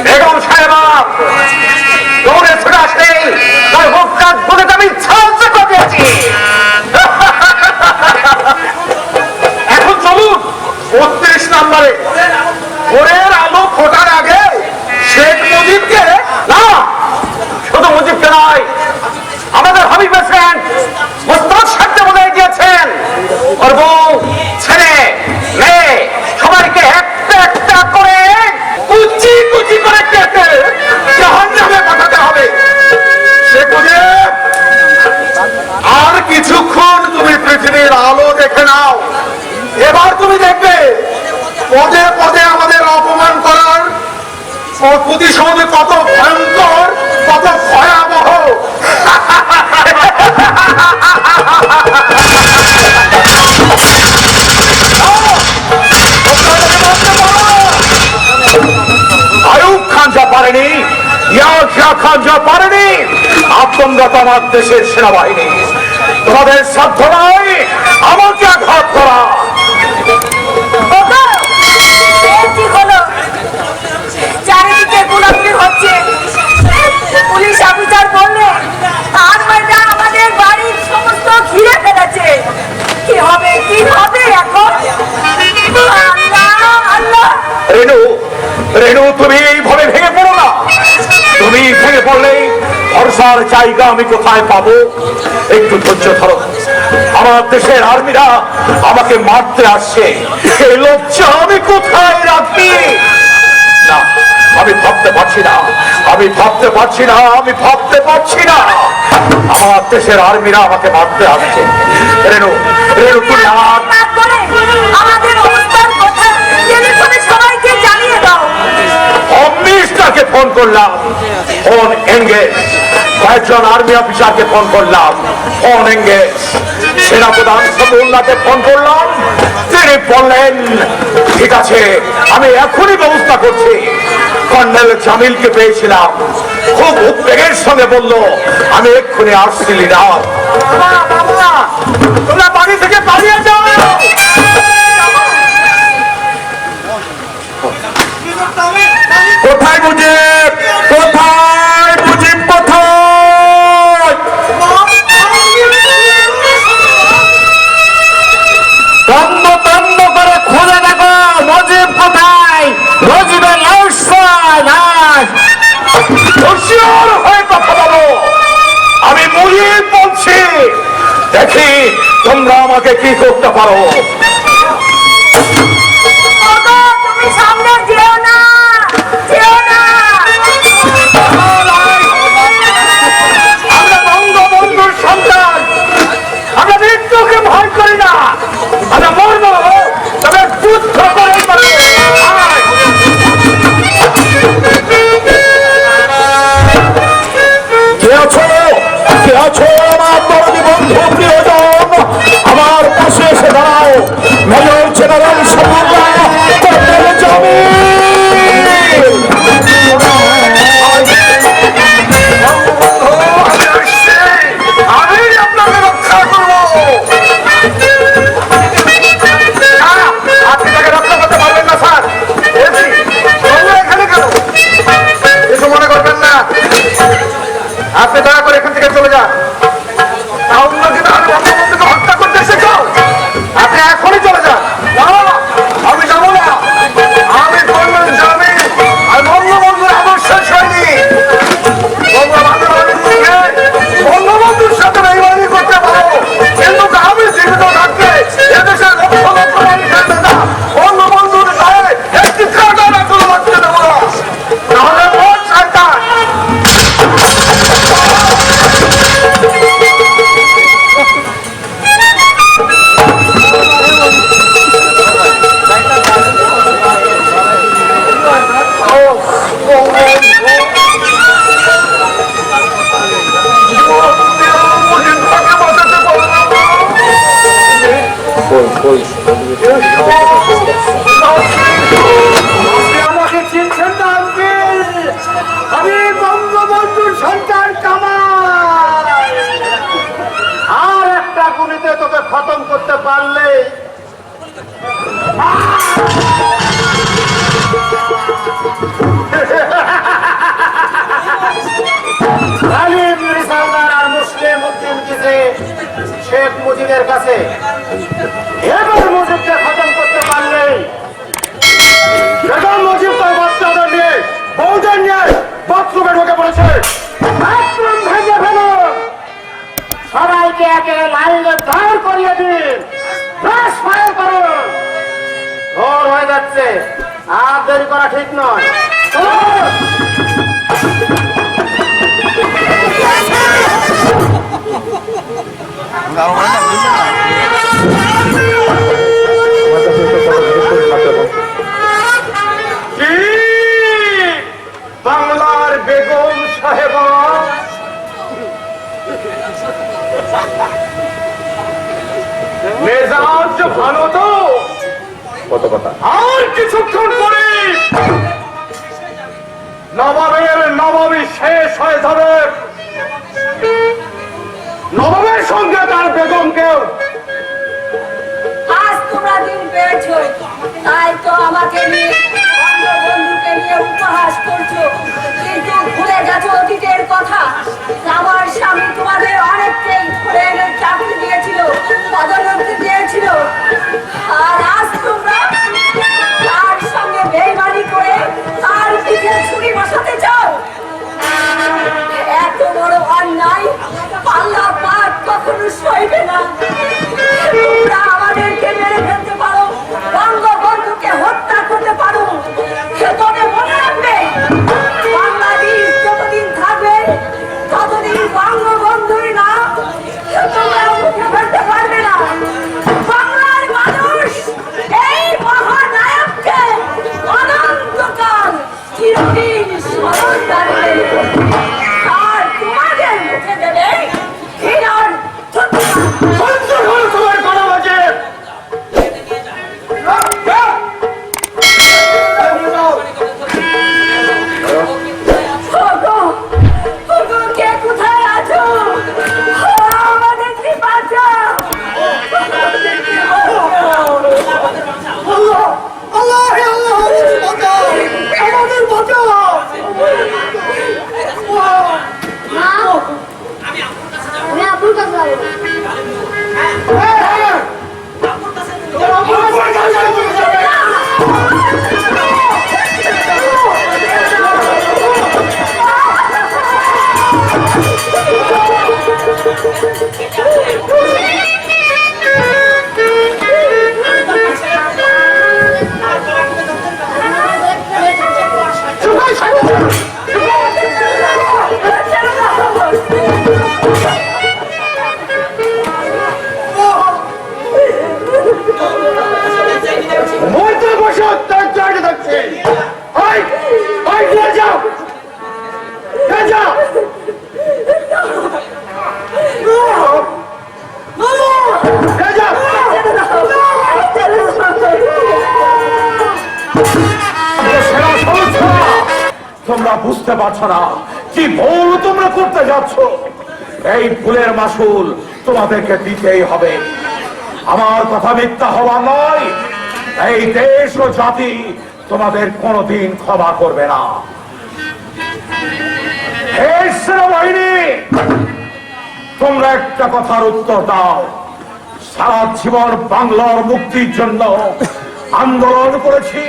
বেগম সাহেবা দৌড়ে ছুটে আসলেই তার বুক কাজ বলে আমি ছাড়তে করেছি। এখন চলুন 32 নম্বরে। ভোরের আলো ফোটার আগে শেখ মুজিবকে না, শুধু মুজিবকে নয়, আমাদের হাবিব প্রেসিডেন্ট মোস্তাক সাহেবকে বোঝাই দিয়েছেন। ওর বউ, ছেলে, মেয়ে সবাইকে একটা একটা করে কুচি কুচি করে কেটে জাহান্নামে পাঠাতে হবে। শেখ মুজিব, আর কিছুক্ষণ তুমি পৃথিবীর আলো দেখে নাও। এবার তুমি দেখবে পদে পদে আমাদের অপমান করার প্রতিশোধ কত ভয়ঙ্কর, কত ভয়াবহ। আয়ুব খান যা পারেনি, ইয়াহিয়া খান যা পারেনি, আর তোমরা তো আমার দেশের সেনাবাহিনী। তোমাদের সাধ্য নয় আমাকে আঘাত করা। ওগো, এর কি হলো? চারিদিকে গোলাগুলি হচ্ছে। পুলিশ অফিসার বললে আর্মিরা আমাদের বাড়ির সমস্ত ঘিরে ফেলেছে। কি হবে, কি হবে এখন? আল্লাহ, আল্লাহ। রেনু, রেনু, তুমি এইভাবে ভেঙে পড়ো না। তুমি ভেঙে পড়লে ভরসার জায়গা আমি কোথায় পাবো? একটু ধৈর্য ধরো। আমার দেশের আর্মিরা আমাকে মারতে আসছে, এই লজ্জা আমি কোথায় রাখি? না, আমি ভাবতে পারছি না, আমি ভাবতে পারছি না, আমি ভাবতে পারছি না। আমার দেশের আর্মিরা আমাকে মারতে আসছে। রেনু, রেনু, তুমি আর তারপরে আমাদের অবস্থার কথা টেলিফোনে সবাইকে জানিয়ে দাও। অমৃতটাকে ফোন করলাম, ফোন এনগেজ। কয়েকজন আর্মি অফিসারকে ফোন করলাম, ফোন এঙ্গেজ। সেনাপ্রধান সফুল্লাহকে ফোন করলাম, তিনি বললেন ঠিক আছে আমি এখনই ব্যবস্থা করছি। কর্নেল জামিলকে পেয়েছিলাম, খুব উদ্বেগের সঙ্গে বলল আমি এক্ষুনি আসছি লিডার। তোমরা বাড়ি থেকে পালিয়ে যাও। কোথায় মুজিব, কোথায় মুজিব, কোথায়? তন্ন তন্ন করে খুঁজে দেখো মুজিব কোথায়। মুজিবের লাশ লাশ। হুঁশিয়ার হয়ে কথা বলো, আমি মুজিব বলছি, দেখি তোমরা আমাকে কি করতে পারো। তুমি সামনে যেও না, যেও না। আমরা বঙ্গবন্ধুর সন্তান, আমরা মৃত্যুকে ভয় করি না। আমরা মরবো, তবে যুদ্ধ করে মরবো। কে আছো, কে আছো আমার দরদি বন্ধু প্রিয়জন, আমার পাশে এসে দাঁড়াও। Major general Shafiullah, colonel Jamil. আমি আপনাকে রক্ষা করবো। আপনি তাকে রক্ষা করতে পারবেন না স্যার। এখানে কেন কিছু মনে করবেন না, আপনি দয়া করে এখান থেকে চলে যান। বঙ্গবন্ধুকে হত্যা করতে এসেছ, আপনি এখনই চলে যান। আমি যাবো না, আমি কর্নেল জামিল আর বঙ্গবন্ধুর আদর্শের সৈনিক। বঙ্গবন্ধুর সাথে বেইমানি করতে পারো, কিন্তু আমি জীবিত থাকতে এদেশের লক্ষ লক্ষ মানুষের নেতা বঙ্গবন্ধুর গায়ে একটি কাঁটা রাখতে লাগতে দেবো না, তাহলে কোন শয়তান। আমাকে চিনছেন না আঙ্কেল? আমি বঙ্গবন্ধুর সন্তান কামাল। আর একটা গুলিতে তোকে খতম করতে পারলে আলিম রিসালদার আর মুসলিম উদ্দিন গেছে শেখ মুজিবের কাছে। এবার মুজিবকে খতম করতে পারলে বেগম মুজিব তার বাচ্চাদের নিয়ে বউদের নিয়ে বাথরুমে ঢুকে পড়েছে। বাথরুম ভেঙে ফেলুন, সবাইকে একে লাইনে দাঁড় করিয়ে দিন, ব্রাশ ফায়ার করুন। ভোর হয়ে যাচ্ছে, আর দেরি করা ঠিক নয়। বাংলার বেগম সাহেবা, মেজাজ ভালো তো? কত কথা। আর কিছুক্ষণ পরে নবাবের নবাবী শেষ হয়ে যাবে। নবাবের সঙ্গে তার বেগমকেও আজ তোমরা দিন পেয়েছো, তাই তো আমাকে নিয়ে বন্ধুকে নিয়ে উপহাস করছো, কিন্তু ভুলে গেছো অতীতের কথা। আমার স্বামী তোমাদের অনেককেই ধরে এনে চাকরি দিয়েছিল, পদোন্নতি দিয়েছিল, আর আজ তোমরা তার সঙ্গে বেইমানি করে তার পিঠে ছুরি বসাতে চাও। এত বড় অন্যায় আল্লাহ পাক কখনো সইবে না। তোমরা আমাদেরকে মেরে ফেলতে পারো, বঙ্গবন্ধুকে হত্যা করতে পারো, তবে মনে রাখবে বাংলাদেশ যতদিন থাকবে ততদিন বঙ্গবন্ধুর নাম তোমরা মুখে ফেলতে পারবে না। বাংলার মানুষ এই মহানায়ককে অনন্তকাল চিরদিন স্মরণ রাখবে। আর তোমাদের সেরা সমস্যা তোমরা বুঝতে পারছো না কি ভুল তোমরা করতে যাচ্ছ। এই ভুলের মাসুল তোমাদেরকে দিতেই হবে। আমার কথা মিথ্যা হওয়া নয়। এই দেশ ও জাতি তোমাদের কোনোদিন ক্ষমা করবে না। এই সেনাবাহিনী, তোমরা একটা কথার উত্তর দাও। সারা জীবন বাংলার মুক্তির জন্য আন্দোলন করেছি,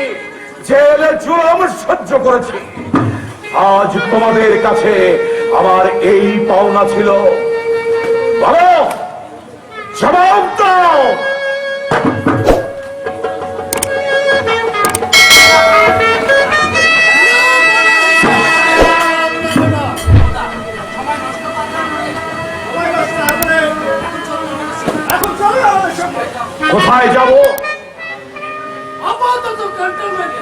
জেলে জুলুম সহ্য করেছি। আজ তোমাদের কাছে আমার এই পাওনা ছিল। বলো, জবাব দাও। কোথায় যাব? আপাতত ক্যান্টনমেন্টে।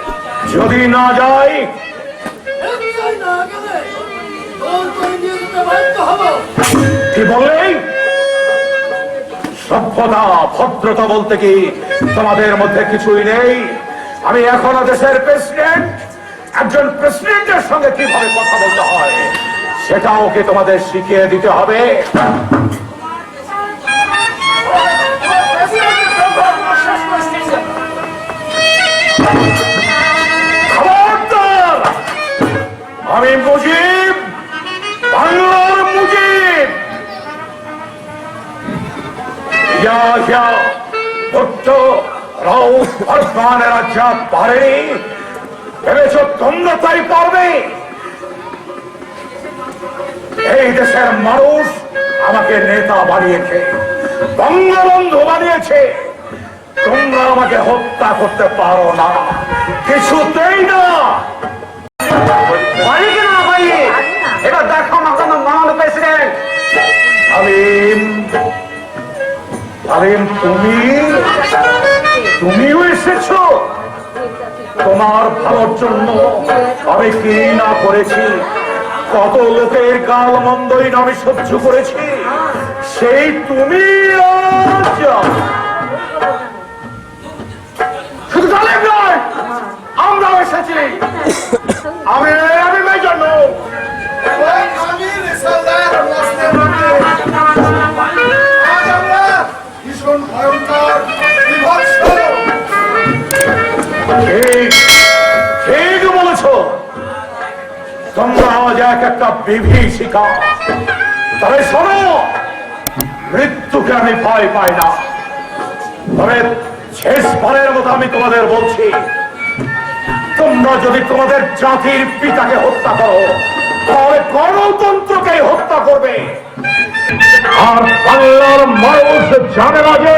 যদি না যাই এনসাই না গেলে তোর করে নিয়ে যেতে বাধ্য হব। কি বললেই? সভ্যতা ভদ্রতা বলতে কি তোমাদের মধ্যে কিছুই নেই? আমি এখনো দেশের প্রেসিডেন্ট। একজন প্রেসিডেন্টের সঙ্গে কিভাবে কথা বলতে হয় সেটাও কি তোমাদের শিখিয়ে দিতে হবে? খবরদার! আমি মুজিব, বাংলার মুজিব। রাউফানেরা যা পারেনি ভেবেছ তোমরা তাই পারবে? এই দেশের মানুষ আমাকে নেতা বানিয়েছে, বঙ্গবন্ধু বানিয়েছে। তোমরা আমাকে হত্যা করতে পারো না, কিছুতেই না। এবার দেখো না কোনো মহান প্রেসিডেন্ট। আলিম, আলিম, তুমিও এসেছো? তোমার ভালোর জন্য আমি কি না করেছি, কত লোকের গাল মন্দই আমি সহ্য করেছি। সেই তুমি শুধু জানেন নয়, আমরাও এসেছি। আমি মেজর নই। আমি রেসালদার মুসলিম উদ্দিন। আজ আমরা ভীষণ ভয়ঙ্কর বিভৎস ঠিক বলেছ। তোমরা আজ এক একটা বিভীষিকা। তবে শোনো, মৃত্যুকে আমি ভয় পাই না। তবে শেষবারের মতো আমি তোমাদের বলছি, তোমরা যদি তোমাদের জাতির পিতাকে হত্যা করো তাহলে গণতন্ত্রকে হত্যা করবে। আর বাংলার মানুষ জানে না যে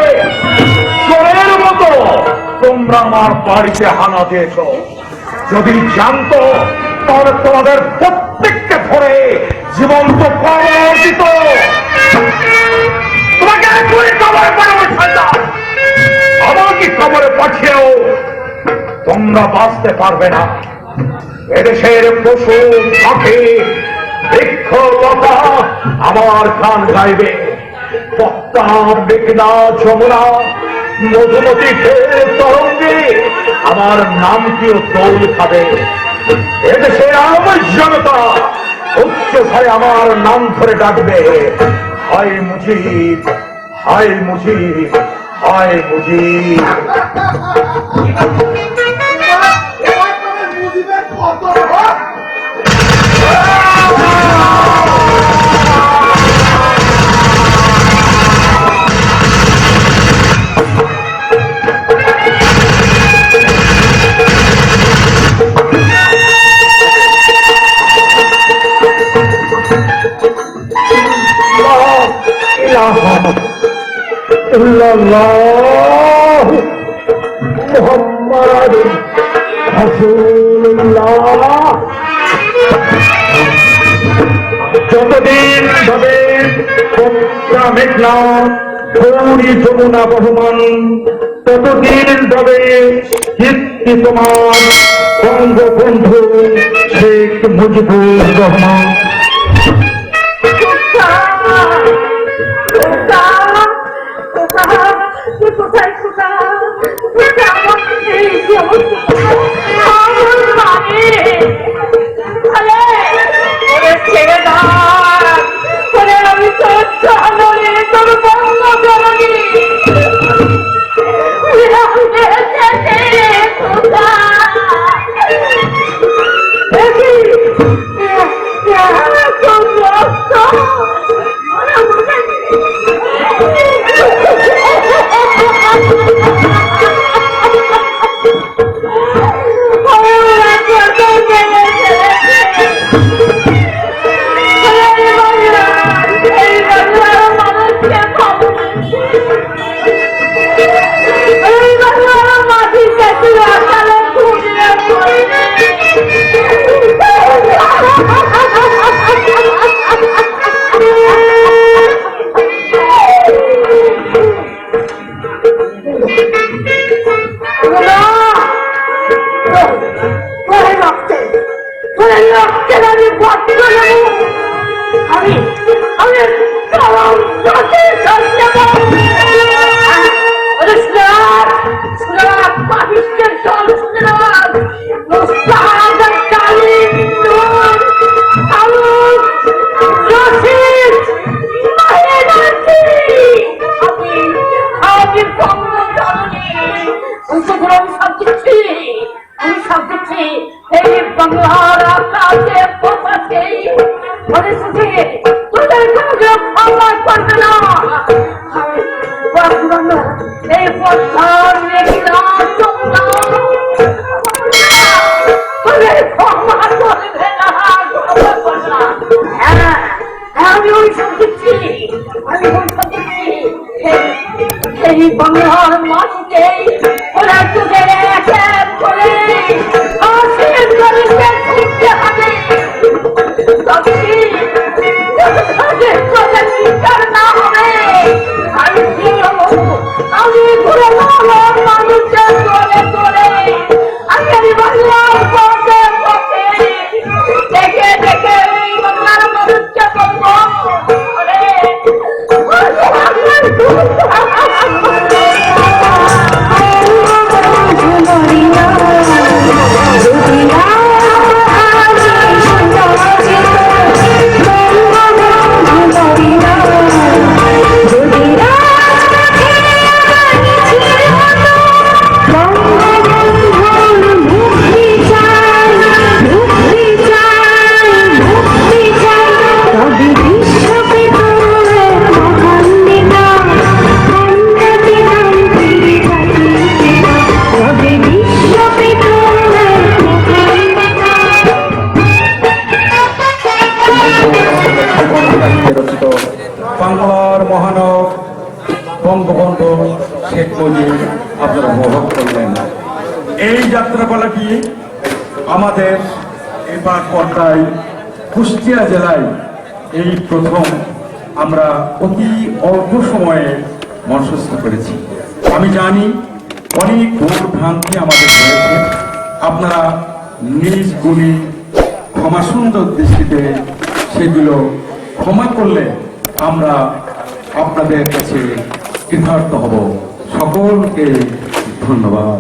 চোরের মতো তোমরা আমার বাড়িতে হানা দিয়েছ। যদি জানতো তাহলে তোমাদের প্রত্যেককে ধরে জীবন্ত কবর দিত। তোমাকে এখনই কবরে পাঠাবো শয়তান। আমাকে কবরে পাঠিয়েও তোমরা বাঁচতে পারবে না। এদেশের পশু পাখি বৃক্ষ লতা আমার গান গাইবে। পদ্মা, মেঘনা, যমুনা, মধুমতি তরঙ্গে আমার নামটিও দোল খাবে। এদেশের আমার জনতা উচ্চ স্বরে আমার নাম ধরে ডাকবে, হায় মুজিব, হায় মুজিব, হায় মুজিব। মুজিবের কত হক। মোহাম্মদ রাসূলুল্লাহ। যতদিন ভাবে পদ্মা, মেঘনা, গৌরী, যমুনা বহমান, ততদিন ভাবে কীর্তি তোমার বঙ্গবন্ধু শেখ মুজিবুর রহমান। কোথায় কোথা আমার এই আমার বাড়ি ছেড়ে দাঁড় করে আমি তোর চালনে তোর বন্ধ জননী বাংলার মাটিতে ওরা তোকে এক করে আশীর্বাদ করে ছুটতে হবে না হবে আমি ঘুরে মানুষের তোলে তোলে আমি বাংলার পথে পথে দেখে দেখে বাংলার মানুষকে বলবো বাংলার মহানব বঙ্গবন্ধু শেখ মুজিব আপনারা উপভোগ করলেন। এই যাত্রাপালাটি আমাদের এবার পর্দায় কুষ্টিয়া জেলায় এই প্রথম আমরা অতি অল্প সময়ে মঞ্চস্থ করেছি। আমি জানি অনেক ভুল ভ্রান্তি আমাদের হয়েছে, আপনারা নিজ গুণী ক্ষমা সুন্দর দৃষ্টিতে সেগুলো ক্ষমা করলে আমরা আপনাদের কাছে কৃতার্থ হব। সকলকে ধন্যবাদ।